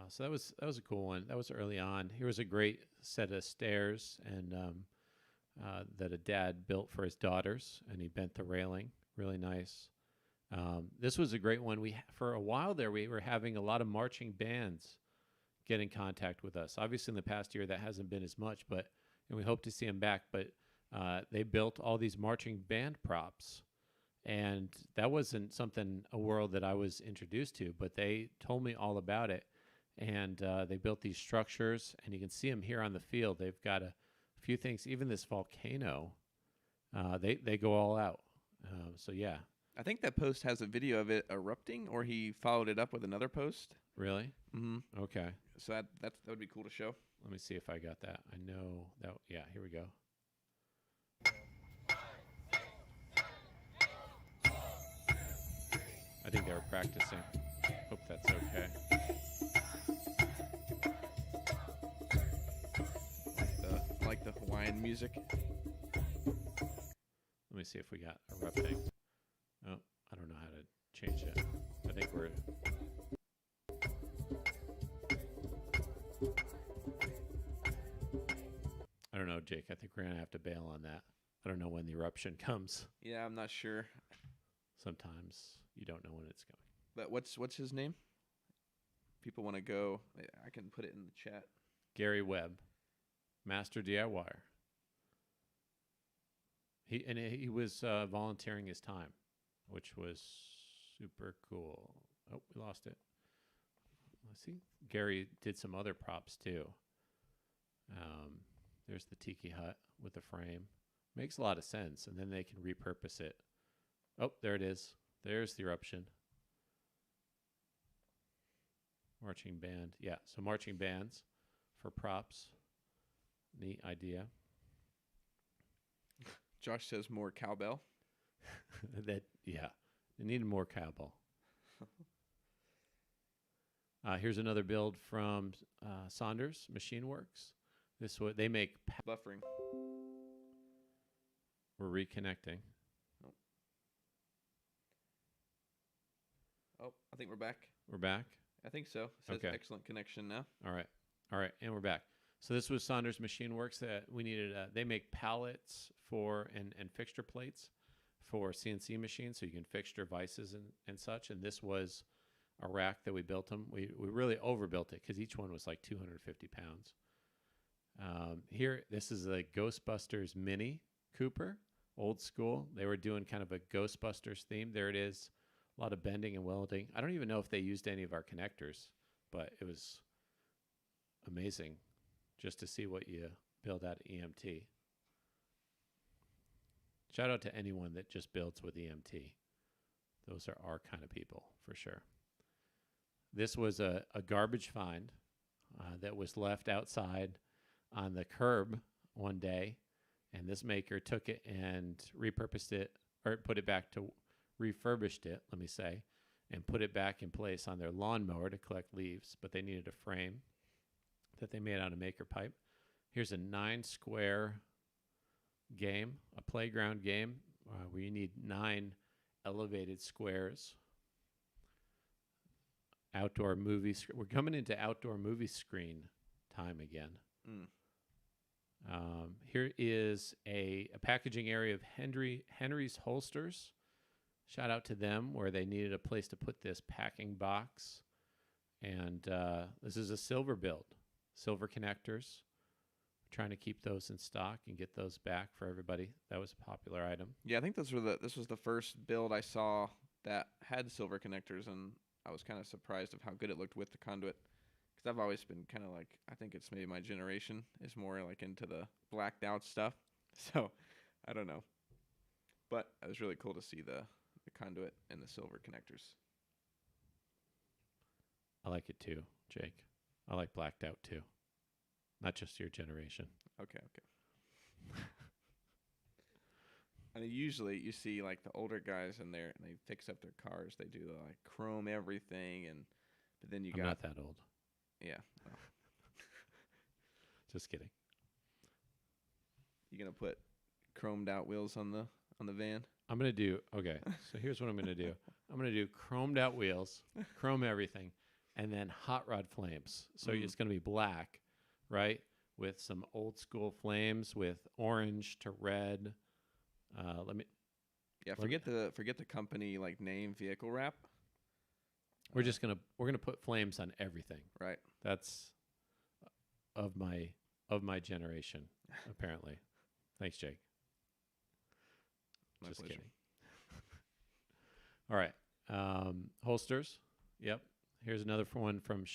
Speaker 1: So that was a cool one. That was early on. Here was a great set of stairs and that a dad built for his daughters, and he bent the railing. Really nice. This was a great one. For a while there, we were having a lot of marching bands get in contact with us. Obviously, in the past year, that hasn't been as much, and we hope to see them back. But they built all these marching band props, and that wasn't a world that I was introduced to, but they told me all about it. And they built these structures, and you can see them here on the field. They've got a few things, even this volcano, they go all out. So, yeah.
Speaker 2: I think that post has a video of it erupting, or he followed it up with another post.
Speaker 1: Really?
Speaker 2: Mm-hmm.
Speaker 1: Okay.
Speaker 2: So that would be cool to show.
Speaker 1: Let me see if I got that. I know that. Yeah, here we go. I think they were practicing. Hope that's okay.
Speaker 2: Like the Hawaiian music.
Speaker 1: Let me see if we got erupting. Oh, I don't know how to change it. I think we're... I don't know, Jake. I think we're going to have to bail on that. I don't know when the eruption comes.
Speaker 2: Yeah, I'm not sure.
Speaker 1: Sometimes you don't know when it's coming.
Speaker 2: But what's his name? People want to go. I can put it in the chat.
Speaker 1: Gary Webb, master DIYer. He was volunteering his time, which was super cool. Oh, we lost it. Let's see. Gary did some other props too. There's the tiki hut with the frame. Makes a lot of sense, and then they can repurpose it. Oh, there it is. There's the eruption. Marching band. Yeah, so marching bands for props. Neat idea.
Speaker 2: Josh says more cowbell.
Speaker 1: Yeah, they needed more cowbell. Here's another build from Saunders Machine Works. They make.
Speaker 2: Buffering.
Speaker 1: We're reconnecting.
Speaker 2: Oh, I think we're back.
Speaker 1: We're back.
Speaker 2: I think so. It says
Speaker 1: Okay.
Speaker 2: excellent connection now.
Speaker 1: All right, and we're back. So this was Saunders Machine Works that we needed. They make pallets for and fixture plates for CNC machines, so you can fixture vices and such. And this was a rack that we built them. We really overbuilt it because each one was like 250 pounds. Here, this is a Ghostbusters Mini Cooper, old school. They were doing kind of a Ghostbusters theme. There it is, a lot of bending and welding. I don't even know if they used any of our connectors, but it was amazing just to see what you build out of EMT. Shout out to anyone that just builds with EMT. Those are our kind of people, for sure. This was a garbage find that was left outside on the curb one day, and this maker took it and repurposed it, or put it back to, refurbished it, let me say, and put it back in place on their lawnmower to collect leaves, but they needed a frame that they made out of maker pipe. Here's a 9-square game, a playground game, where you need 9 elevated squares. Outdoor movie. We're coming into outdoor movie screen time again. Here is a packaging area of Henry's Holsters. Shout out to them where they needed a place to put this packing box. And this is a silver build. Silver connectors. Trying to keep those in stock and get those back for everybody. That was a popular item.
Speaker 2: Yeah, I think this was the first build I saw that had silver connectors, and I was kind of surprised of how good it looked with the conduit. Because I've always been kind of like, I think it's maybe my generation is more like into the blacked out stuff. So, I don't know. But it was really cool to see the conduit and the silver connectors.
Speaker 1: I like it too, Jake. I like blacked out too. Not just your generation.
Speaker 2: Okay. And usually you see like the older guys in there and they fix up their cars. They do the like chrome everything, but then you
Speaker 1: I'm
Speaker 2: got
Speaker 1: not that old.
Speaker 2: yeah. Well,
Speaker 1: Just kidding.
Speaker 2: you gonna put chromed out wheels on the van?
Speaker 1: I'm going to do, okay, so here's what I'm going to do. I'm going to do chromed out wheels, chrome everything, and then hot rod flames. So it's going to be black, right? With some old school flames with orange to red.
Speaker 2: Forget the company like name vehicle wrap.
Speaker 1: We're gonna put flames on everything.
Speaker 2: Right.
Speaker 1: That's of my generation, apparently. Thanks, Jake.
Speaker 2: My
Speaker 1: Just
Speaker 2: pleasure.
Speaker 1: kidding. All right. Holsters. Yep. Here's another one from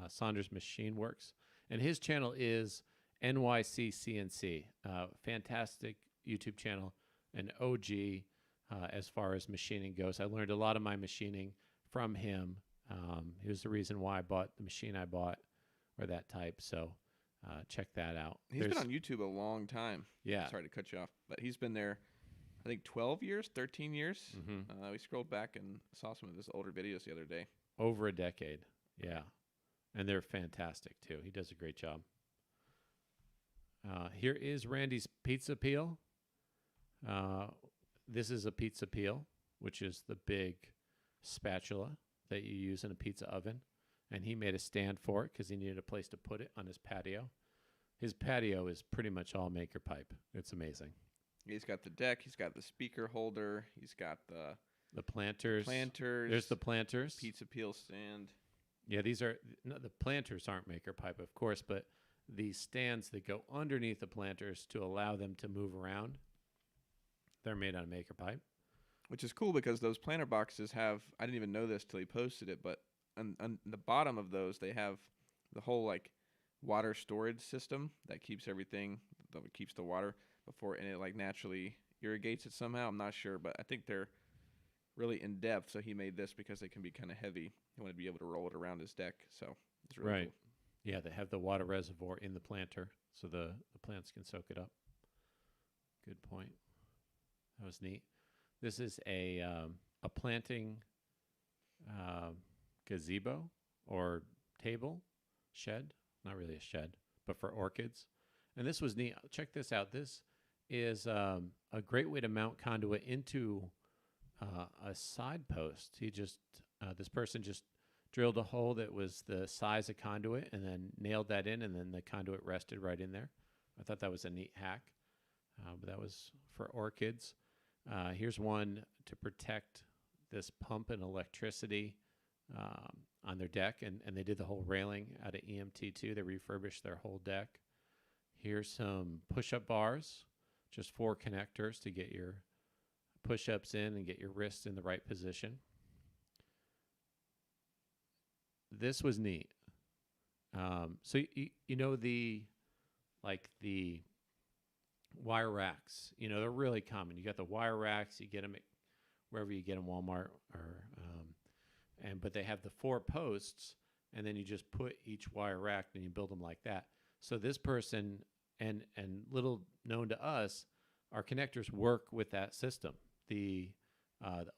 Speaker 1: Saunders Machine Works. And his channel is NYC CNC. Fantastic YouTube channel. An OG as far as machining goes. I learned a lot of my machining from him. He was the reason why I bought the machine I bought, or that type. So check that out.
Speaker 2: He's been on YouTube a long time.
Speaker 1: Yeah.
Speaker 2: Sorry to cut you off, but he's been there, I think 12 years, 13 years.
Speaker 1: Mm-hmm.
Speaker 2: We scrolled back and saw some of his older videos the other day.
Speaker 1: Over a decade. Yeah. And they're fantastic, too. He does a great job. Here is Randy's Pizza Peel. This is a pizza peel, which is the big spatula that you use in a pizza oven. And he made a stand for it because he needed a place to put it on his patio. His patio is pretty much all maker pipe. It's amazing.
Speaker 2: He's got the deck. He's got the speaker holder. He's got the
Speaker 1: planters. There's the planters.
Speaker 2: Pizza peel stand.
Speaker 1: Yeah, the planters aren't maker pipe, of course, but the stands that go underneath the planters to allow them to move around, they're made out of maker pipe.
Speaker 2: Which is cool because those planter boxes have, I didn't even know this till he posted it, but on the bottom of those, they have the whole like water storage system that keeps everything, that keeps the water before, and it like naturally irrigates it somehow. I'm not sure, but I think they're really in depth. So he made this because they can be kind of heavy. He wanted to be able to roll it around his deck. So it's really
Speaker 1: Right.
Speaker 2: cool.
Speaker 1: Yeah, they have the water reservoir in the planter, so the plants can soak it up. Good point. That was neat. This is a planting gazebo or table shed. Not really a shed, but for orchids. And this was neat. Check this out. This is a great way to mount conduit into a side post. This person just drilled a hole that was the size of conduit and then nailed that in, and then the conduit rested right in there. I thought that was a neat hack, but that was for orchids. Here's one to protect this pump and electricity on their deck, and they did the whole railing out of EMT too. They refurbished their whole deck. Here's some push-up bars, just 4 connectors to get your push-ups in and get your wrists in the right position. This was neat. So you know the wire racks. You know, they're really common. You got the wire racks. You get them at wherever you get them, Walmart or but they have the 4 posts, and then you just put each wire rack and you build them like that. So this person and little known to us, our connectors work with that system. The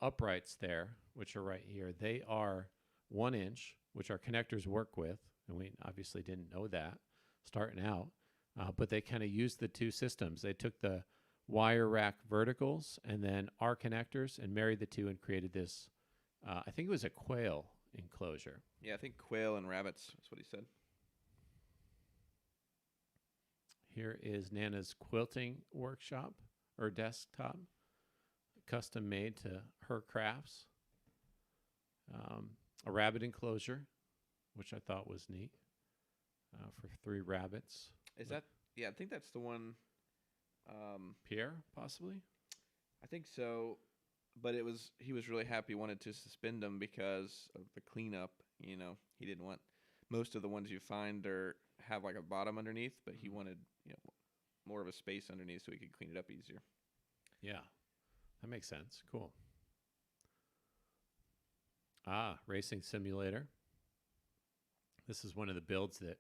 Speaker 1: uprights there, which are right here, they are 1 inch, which our connectors work with, and we obviously didn't know that starting out, but they kind of used the 2 systems. They took the wire rack verticals and then our connectors and married the 2 and created this, I think it was a quail enclosure.
Speaker 2: Yeah, I think quail and rabbits. That's what he said.
Speaker 1: Here is Nana's quilting workshop or desktop, custom made to her crafts. A rabbit enclosure, which I thought was neat, for 3 rabbits.
Speaker 2: Is that? Yeah, I think that's the one.
Speaker 1: Pierre, possibly?
Speaker 2: I think so, but he was really happy. Wanted to suspend them because of the cleanup. You know, he didn't want most of the ones you find have like a bottom underneath, but he wanted more of a space underneath so he could clean it up easier.
Speaker 1: Yeah, that makes sense. Cool. Racing simulator. This is one of the builds that,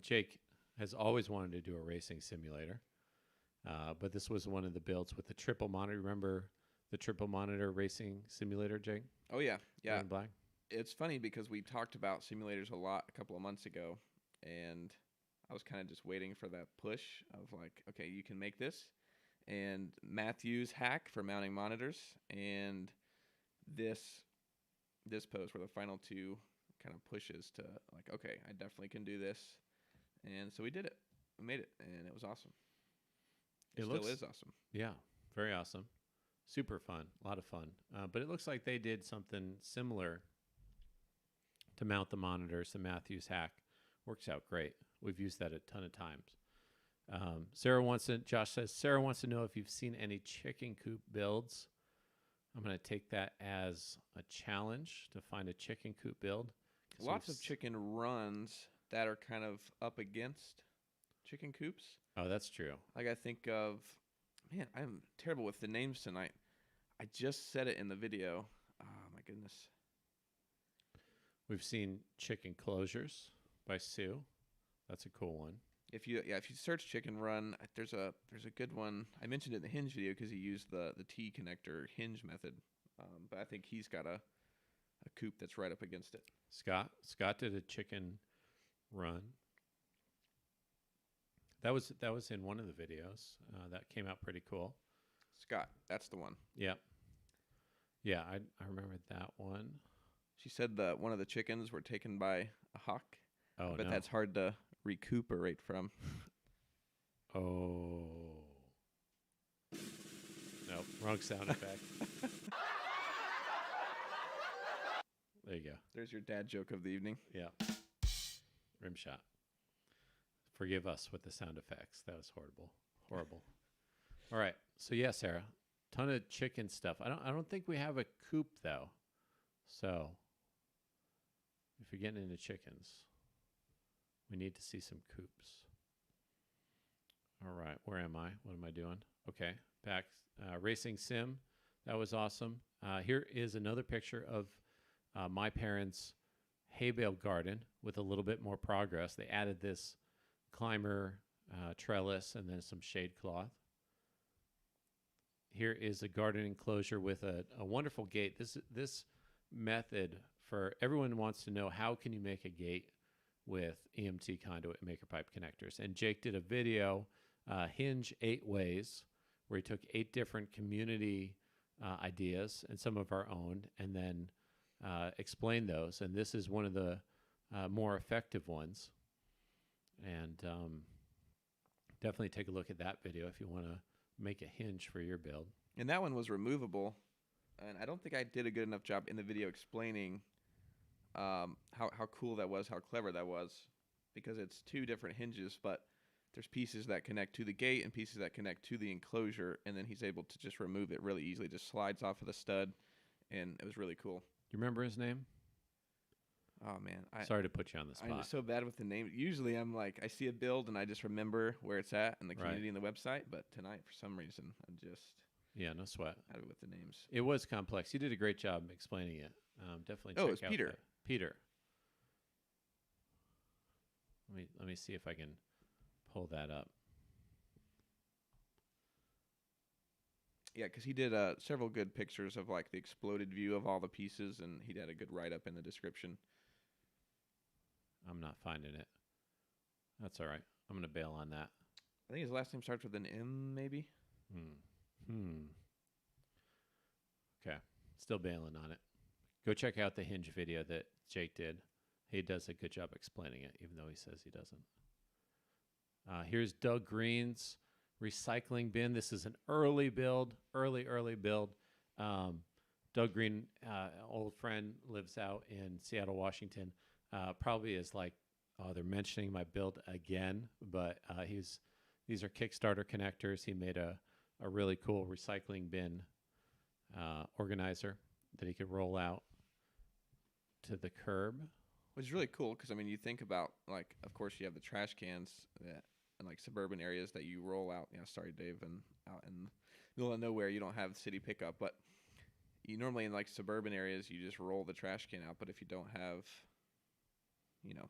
Speaker 1: Jake has always wanted to do a racing simulator, but this was one of the builds with the triple monitor. Remember the triple monitor racing simulator, Jake?
Speaker 2: Oh yeah, yeah.
Speaker 1: In black.
Speaker 2: It's funny because we talked about simulators a lot a couple of months ago, and I was kind of just waiting for that push of like, okay, you can make this, and Matthew's hack for mounting monitors, and this post were the final 2 kind of pushes to like, okay, I definitely can do this, and so we did it. We made it, and it was awesome. It still is awesome.
Speaker 1: Yeah, very awesome. Super fun, a lot of fun. But it looks like they did something similar to mount the monitors. The Matthews hack works out great. We've used that a ton of times. Josh says, Sarah wants to know if you've seen any chicken coop builds. I'm going to take that as a challenge to find a chicken coop build.
Speaker 2: Lots of chicken runs that are kind of up against chicken coops.
Speaker 1: Oh, that's true.
Speaker 2: Like I think of, man, I'm terrible with the names tonight. I just said it in the video. Oh my goodness.
Speaker 1: We've seen chicken closures by Sue. That's a cool one.
Speaker 2: If you search chicken run, there's a good one. I mentioned it in the hinge video because he used the T connector hinge method. But I think he's got a coop that's right up against it.
Speaker 1: Scott did a chicken run. That was in one of the videos. That came out pretty cool.
Speaker 2: Scott, that's the one.
Speaker 1: Yep. Yeah, I remember that one.
Speaker 2: She said that one of the chickens were taken by a hawk.
Speaker 1: Oh,
Speaker 2: but
Speaker 1: no.
Speaker 2: that's hard to recuperate from.
Speaker 1: Oh. Nope, wrong sound effect. There you go.
Speaker 2: There's your dad joke of the evening.
Speaker 1: Yeah. Rim shot. Forgive us with the sound effects. That was horrible. All right. So yeah, Sarah, ton of chicken stuff. I don't think we have a coop though. So if you're getting into chickens, we need to see some coops. All right. Where am I? What am I doing? Okay. Back. Racing sim. That was awesome. Here is another picture of my parents' hay bale garden with a little bit more progress. They added this climber trellis and then some shade cloth. Here is a garden enclosure with a wonderful gate. This method for everyone wants to know, how can you make a gate with EMT conduit maker pipe connectors? And Jake did a video, Hinge 8 Ways, where he took 8 different community ideas and some of our own, and then explained those. And this is one of the more effective ones. And definitely take a look at that video if you want to make a hinge for your build.
Speaker 2: And that one was removable. And I don't think I did a good enough job in the video explaining how cool that was, how clever that was, because it's 2 different hinges, but there's pieces that connect to the gate and pieces that connect to the enclosure, and then he's able to just remove it really easily. Just slides off of the stud, and it was really cool.
Speaker 1: You remember his name?
Speaker 2: Oh, man.
Speaker 1: Sorry to put you on the spot.
Speaker 2: I'm so bad with the name. Usually I'm like, I see a build, and I just remember where it's at and the community and the website, but tonight, for some reason, I'm just...
Speaker 1: Yeah, no sweat.
Speaker 2: Out of it with the names.
Speaker 1: It was complex. You did a great job explaining it. Definitely check
Speaker 2: it was
Speaker 1: out
Speaker 2: Peter.
Speaker 1: Peter. Let me see if I can pull that up.
Speaker 2: Yeah, because he did several good pictures of like the exploded view of all the pieces, and he had a good write-up in the description.
Speaker 1: I'm not finding it. That's all right. I'm going to bail on that.
Speaker 2: I think his last name starts with an M, maybe?
Speaker 1: Okay. Still bailing on it. Go check out the hinge video that Jake did. He does a good job explaining it, even though he says he doesn't. Here's Doug Green's recycling bin. This is an early build, early build. Doug Green, old friend, lives out in Seattle, Washington. Probably is like, oh, they're mentioning my build again, but these are Kickstarter connectors. He made a really cool recycling bin organizer that he could roll out to the curb.
Speaker 2: Which is really cool because, I mean, you think about, like, of course, you have the trash cans that in, like, suburban areas that you roll out. Yeah, sorry, Dave, and out in the middle of nowhere, you don't have city pickup. But you normally, in, like, suburban areas, you just roll the trash can out. But if you don't have, you know,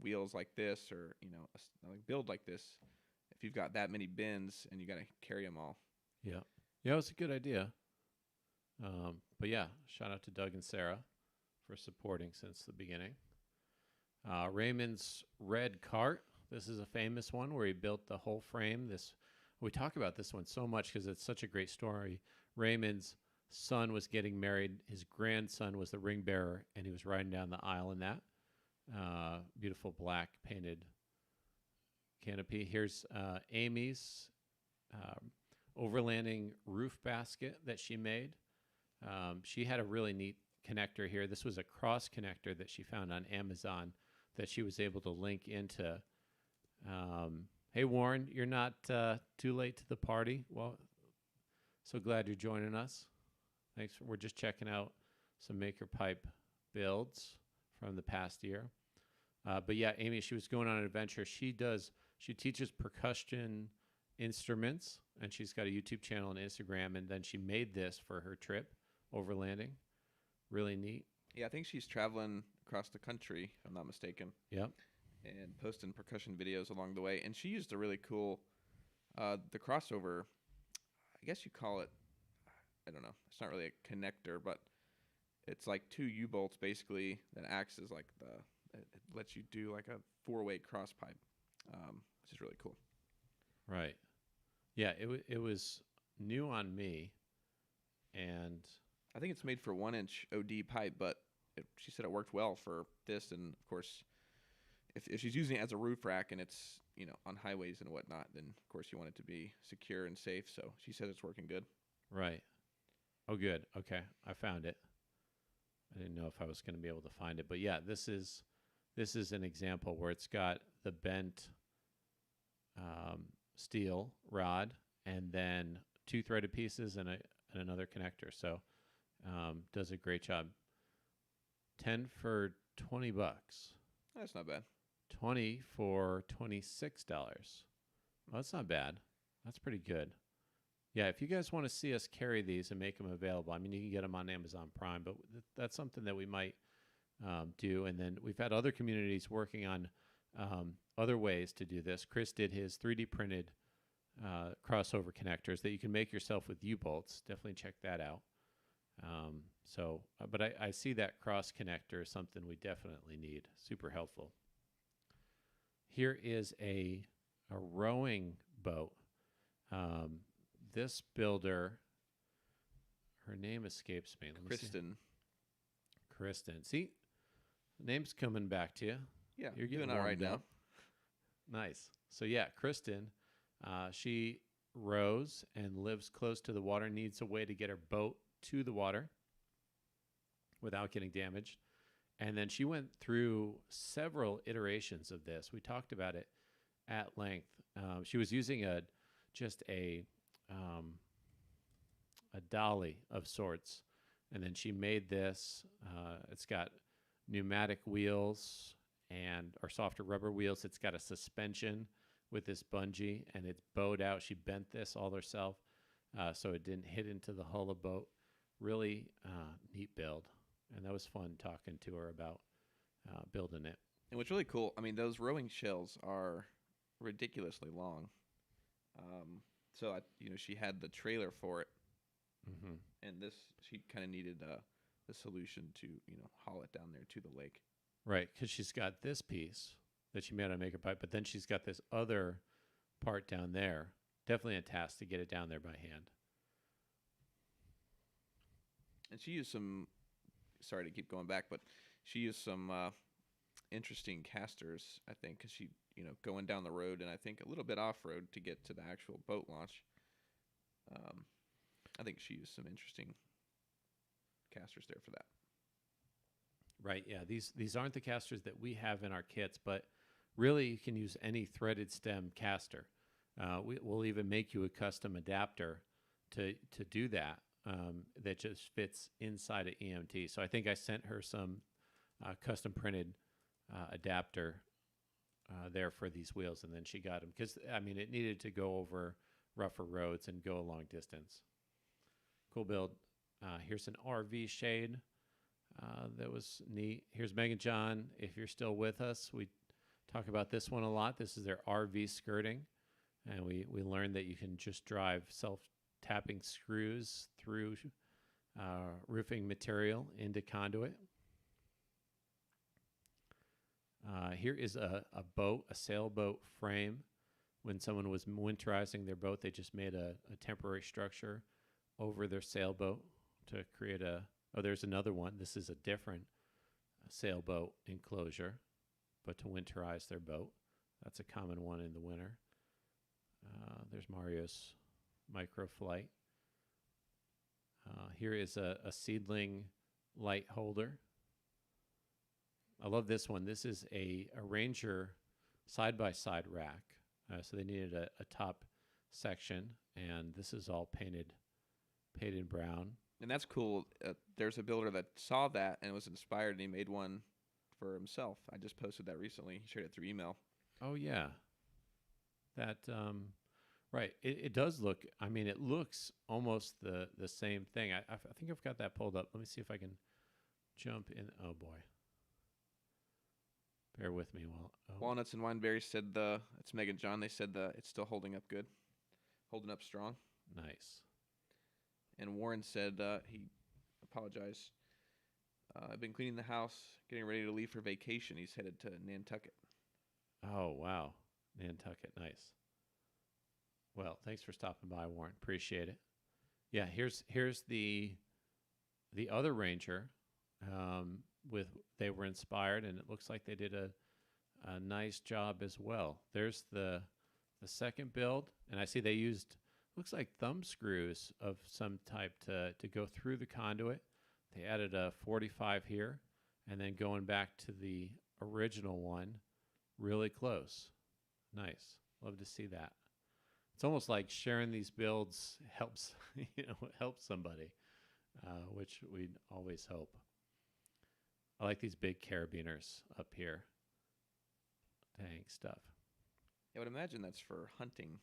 Speaker 2: wheels like this or, you know, like build like this, if you've got that many bins and you got to carry them all.
Speaker 1: Yeah. Yeah, it was a good idea. But yeah, shout out to Doug and Sarah for supporting since the beginning. Raymond's red cart. This is a famous one where he built the whole frame. We talk about this one so much because it's such a great story. Raymond's son was getting married. His grandson was the ring bearer, and he was riding down the aisle in that beautiful black painted canopy. Here's Amy's overlanding roof basket that she made. She had a really neat connector here. This was a cross connector that she found on Amazon that she was able to link into. Hey, Warren, you're not too late to the party. Well, so glad you're joining us. Thanks. We're just checking out some Maker Pipe builds from the past year. But yeah, Amy, she was going on an adventure. She teaches percussion instruments, and she's got a YouTube channel and Instagram, and then she made this for her trip overlanding. Really neat.
Speaker 2: Yeah, I think she's traveling across the country, if I'm not mistaken.
Speaker 1: Yep.
Speaker 2: And posting percussion videos along the way. And she used a really cool, the crossover, I guess you call it, I don't know, it's not really a connector, but it's like 2 U-bolts basically that acts as like it lets you do like a 4-way cross pipe, which is really cool.
Speaker 1: Right. Yeah, it was new on me, and
Speaker 2: I think it's made for 1-inch OD pipe, but she said it worked well for this. And of course, if she's using it as a roof rack and it's, you know, on highways and whatnot, then of course you want it to be secure and safe. So she said it's working good.
Speaker 1: Right. Oh, good. Okay, I found it. I didn't know if I was going to be able to find it, but yeah, this is an example where it's got the bent steel rod and then 2 threaded pieces and another connector. So does a great job. 10 for $20.
Speaker 2: That's not bad.
Speaker 1: 20 for $26. Well, that's not bad. That's pretty good. Yeah, if you guys want to see us carry these and make them available, I mean, you can get them on Amazon Prime, but that's something that we might do. And then we've had other communities working on other ways to do this. Chris did his 3D printed crossover connectors that you can make yourself with U-bolts. Definitely check that out. But I see that cross connector as something we definitely need. Super helpful. Here is a rowing boat. This builder, her name escapes me. Let me see. Kristen. See, name's coming back to you.
Speaker 2: Yeah,
Speaker 1: You're
Speaker 2: doing
Speaker 1: getting
Speaker 2: all right
Speaker 1: warmed
Speaker 2: now.
Speaker 1: up. Nice. So yeah, Kristen, she rows and lives close to the water, needs a way to get her boat to the water without getting damaged. And then she went through several iterations of this. We talked about it at length. She was using a dolly of sorts, and then she made this. It's got pneumatic wheels or softer rubber wheels. It's got a suspension with this bungee, and it's bowed out. She bent this all herself, so it didn't hit into the hull of the boat. Really neat build, and that was fun talking to her about building it.
Speaker 2: And what's really cool, I mean, those rowing shells are ridiculously long. So she had the trailer for it, and she kind of needed the solution to haul it down there to the lake.
Speaker 1: Right, because she's got this piece that she made on MakerPipe, but then she's got this other part down there. Definitely a task to get it down there by hand.
Speaker 2: And she used some. Sorry to keep going back, but she used some interesting casters, I think, because she going down the road and I think a little bit off road to get to the actual boat launch. I think she used some interesting casters there for that.
Speaker 1: Right, yeah. These aren't the casters that we have in our kits, but really you can use any threaded stem caster. We'll even make you a custom adapter to do that that just fits inside of EMT. So I think I sent her some custom printed adapter there for these wheels, and then she got them because it needed to go over rougher roads and go a long distance. Cool build. Here's an RV shade that was neat. Here's Megan John. If you're still with us, we talk about this one a lot. This is their RV skirting, and we learned that you can just drive self-tapping screws through roofing material into conduit. Here is a boat, a sailboat frame. When someone was winterizing their boat, they just made a temporary structure over their sailboat to create there's another one. This is a different sailboat enclosure, but to winterize their boat. That's a common one in the winter. There's Mario's microflight. Here is a seedling light holder. I love this one. This is a Ranger side-by-side rack. So they needed a top section, and this is all painted brown.
Speaker 2: And that's cool. There's a builder that saw that and was inspired, and he made one for himself. I just posted that recently. He shared it through email.
Speaker 1: Oh, yeah. That, right. It does look, it looks almost the same thing. I think I've got that pulled up. Let me see if I can jump in. Oh, boy. Bear with me while. Oh.
Speaker 2: Walnuts and Wineberries said it's Megan John. They said it's still holding up good, holding up strong.
Speaker 1: Nice.
Speaker 2: And Warren said he apologized. I've been cleaning the house, getting ready to leave for vacation. He's headed to Nantucket.
Speaker 1: Oh, wow. Nantucket. Nice. Well, thanks for stopping by, Warren. Appreciate it. Yeah, here's the other Ranger. They were inspired, and it looks like they did a nice job as well. There's the second build, and I see they used looks like thumb screws of some type to go through the conduit. They added a 45 here, and then going back to the original one, really close. Nice. Love to see that. It's almost like sharing these builds helps helps somebody, which we always hope. I like these big carabiners up here. Dang stuff.
Speaker 2: I would imagine that's for hunting.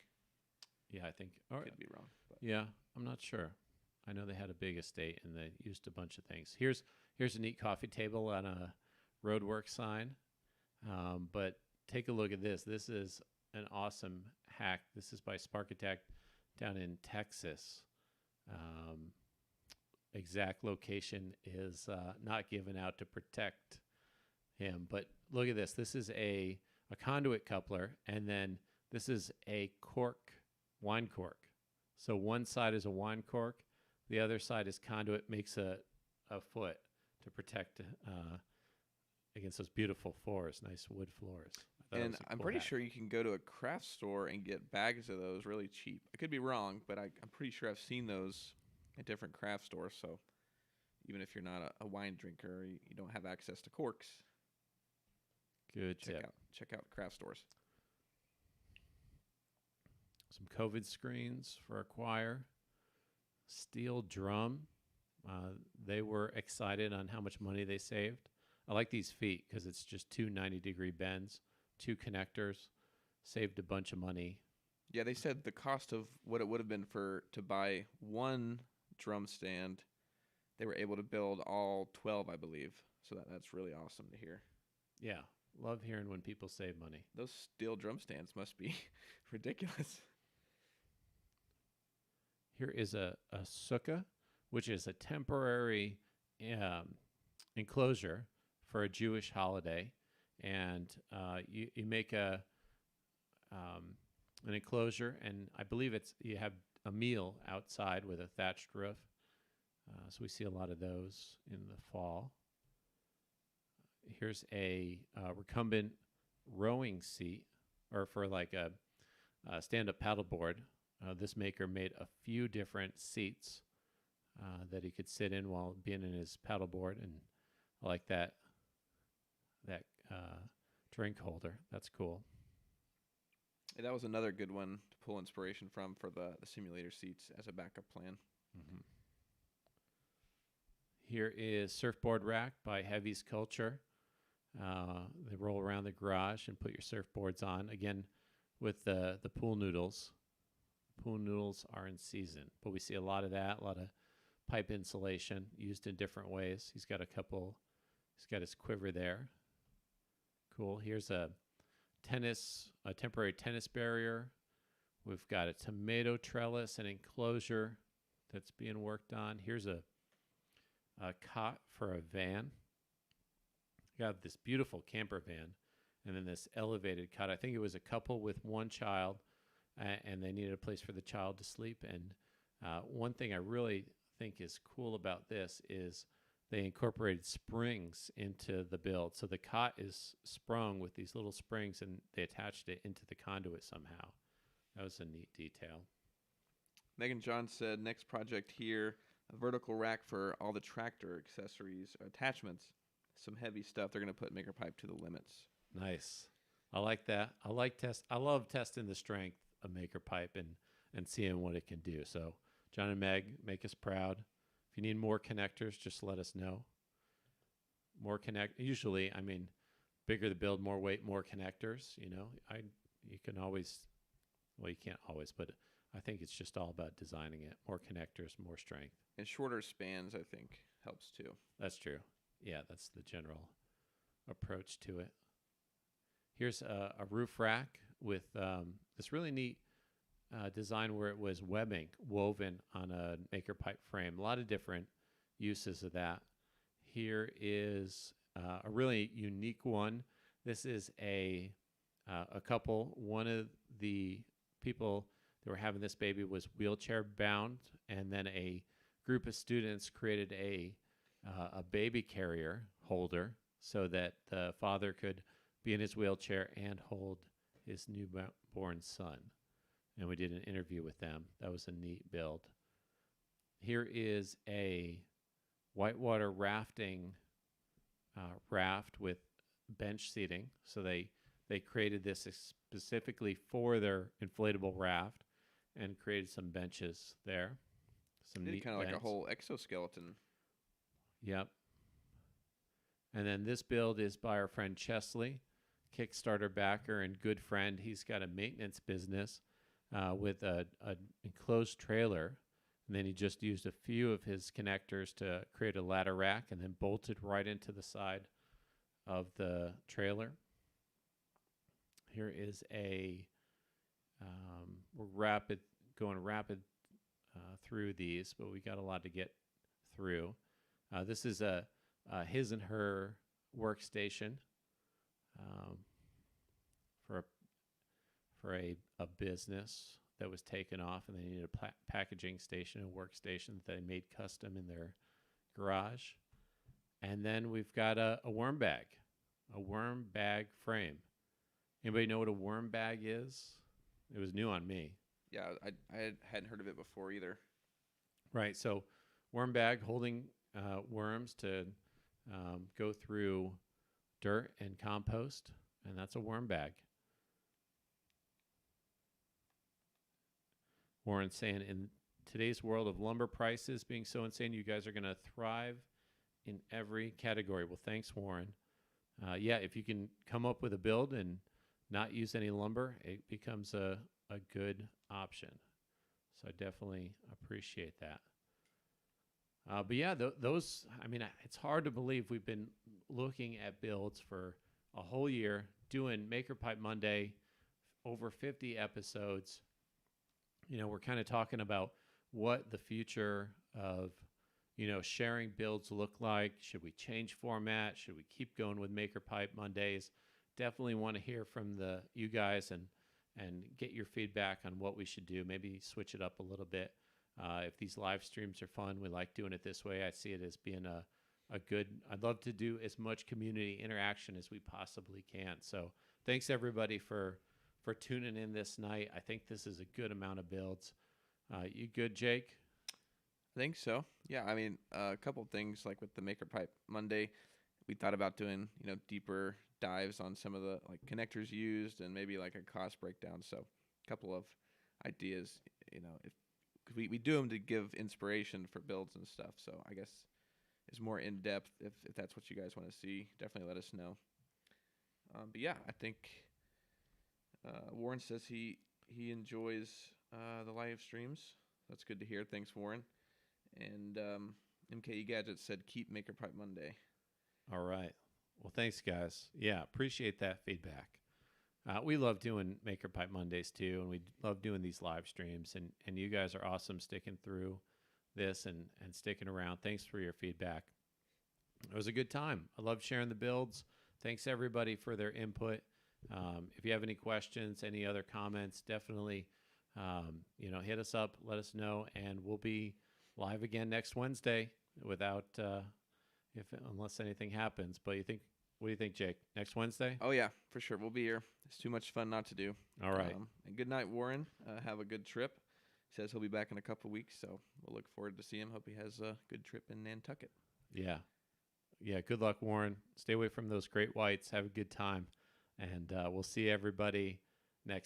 Speaker 1: Yeah, I think. Or,
Speaker 2: Could be wrong. But
Speaker 1: yeah, I'm not sure. I know they had a big estate and they used a bunch of things. Here's a neat coffee table on a roadwork sign. But take a look at this. This is an awesome hack. This is by Sparkitect down in Texas. Exact location is not given out to protect him. But look at this. This is a conduit coupler, and then this is a wine cork. So one side is a wine cork, the other side is conduit, makes a foot to protect against those beautiful floors, nice wood floors.
Speaker 2: And I'm pretty sure you can go to a craft store and get bags of those really cheap. I could be wrong, but I'm pretty sure I've seen those at different craft stores. So even if you're not a wine drinker, or you don't have access to corks,
Speaker 1: Good tip.
Speaker 2: check out craft stores.
Speaker 1: Some COVID screens for a choir. Steel drum. They were excited on how much money they saved. I like these feet because it's just two 90-degree bends, two connectors. Saved a bunch of money.
Speaker 2: Yeah, they said the cost of what it would have been to buy one drum stand, they were able to build all 12, I believe. So that's really awesome to hear.
Speaker 1: Yeah, love hearing when people save money.
Speaker 2: Those steel drum stands must be ridiculous.
Speaker 1: Here is a sukkah, which is a temporary enclosure for a Jewish holiday. And you make an enclosure, and I believe you have a meal outside with a thatched roof. So we see a lot of those in the fall. Here's a recumbent rowing seat, or for like a stand-up paddleboard. This maker made a few different seats that he could sit in while being in his paddleboard, and I like that drink holder. That's cool.
Speaker 2: Yeah, that was another good one to pull inspiration from for the simulator seats as a backup plan.
Speaker 1: Mm-hmm. Here is surfboard rack by Heavy's Culture. They roll around the garage and put your surfboards on. Again, with the pool noodles. Pool noodles are in season, but we see a lot of that, a lot of pipe insulation used in different ways. He's got his quiver there. Cool. Here's a temporary tennis barrier. We've got a tomato trellis and enclosure that's being worked on. Here's a cot for a van. Got this beautiful camper van, and then this elevated cot. I think it was a couple with one child, and they needed a place for the child to sleep. And one thing I really think is cool about this is they incorporated springs into the build. So the cot is sprung with these little springs, and they attached it into the conduit somehow. That was a neat detail.
Speaker 2: Megan John said, next project here, a vertical rack for all the tractor accessories, attachments, some heavy stuff. They're going to put Maker Pipe to the limits.
Speaker 1: Nice. I like that. I love testing the strength of Maker Pipe and seeing what it can do. So John and Meg, make us proud. If you need more connectors, just let us know. Usually, I mean, bigger the build, more weight, more connectors. You know, you can always, well, you can't always, but I think it's just all about designing it. More connectors, more strength.
Speaker 2: And shorter spans, I think, helps too.
Speaker 1: That's true. Yeah, that's the general approach to it. Here's a roof rack with this really neat design where it was webbing woven on a Maker Pipe frame. A lot of different uses of that. Here is a really unique one. This is a couple. One of the people that were having this baby was wheelchair bound, and then a group of students created a baby carrier holder so that the father could be in his wheelchair and hold his newborn son. And we did an interview with them. That was a neat build. Here is a whitewater rafting raft with bench seating. So they created this specifically for their inflatable raft and created some benches there. Some neat
Speaker 2: kind of like a
Speaker 1: beds.
Speaker 2: whole exoskeleton.
Speaker 1: Yep. And then this build is by our friend Chesley, Kickstarter backer and good friend. He's got a maintenance business with a enclosed trailer. And then he just used a few of his connectors to create a ladder rack and then bolted right into the side of the trailer. Here is a, we're going rapid through these, but we got a lot to get through. This is a his and her workstation for a business that was taken off, and they needed a packaging station and workstation that they made custom in their garage. And then we've got a worm bag frame. Anybody know what a worm bag is? It was new on me.
Speaker 2: Yeah, I hadn't heard of it before either.
Speaker 1: Right. So worm bag holding worms to go through dirt and compost, and that's a worm bag. Warren's saying, in today's world of lumber prices being so insane, you guys are going to thrive in every category. Well, thanks, Warren. Yeah, if you can come up with a build and not use any lumber, it becomes a good option. So I definitely appreciate that. But yeah, those, I mean, it's hard to believe we've been looking at builds for a whole year, doing Maker Pipe Monday, over 50 episodes. You know, we're kind of talking about what the future of, you know, sharing builds look like. Should we change format? Should we keep going with Maker Pipe Mondays? Definitely want to hear from you guys and get your feedback on what we should do. Maybe switch it up a little bit. If these live streams are fun, we like doing it this way. I see it as being a good, I'd love to do as much community interaction as we possibly can. So thanks everybody for tuning in this night. I think this is a good amount of builds. You good, Jake?
Speaker 2: I think so. Yeah, I mean, a couple things like with the Maker Pipe Monday, we thought about doing, you know, deeper dives on some of the like connectors used and maybe like a cost breakdown. So a couple of ideas, you know, because we do them to give inspiration for builds and stuff. So I guess it's more in depth. If that's what you guys want to see, definitely let us know. But yeah, I think Warren says he enjoys the live streams. That's good to hear. Thanks, Warren. And MKE Gadgets said keep Maker Pipe Monday.
Speaker 1: All right. Well, thanks, guys. Yeah, appreciate that feedback. We love doing Maker Pipe Mondays too, and we love doing these live streams. And you guys are awesome sticking through this and sticking around. Thanks for your feedback. It was a good time. I love sharing the builds. Thanks everybody for their input. If you have any questions, any other comments, definitely hit us up, let us know, and we'll be live again next Wednesday without unless anything happens. But what do you think, Jake? Next Wednesday?
Speaker 2: Oh yeah, for sure. We'll be here. It's too much fun not to do.
Speaker 1: All right.
Speaker 2: And good night, Warren. Have a good trip. Says he'll be back in a couple of weeks, so we'll look forward to see him. Hope he has a good trip in Nantucket.
Speaker 1: Yeah. Yeah. Good luck, Warren. Stay away from those great whites. Have a good time. And we'll see everybody next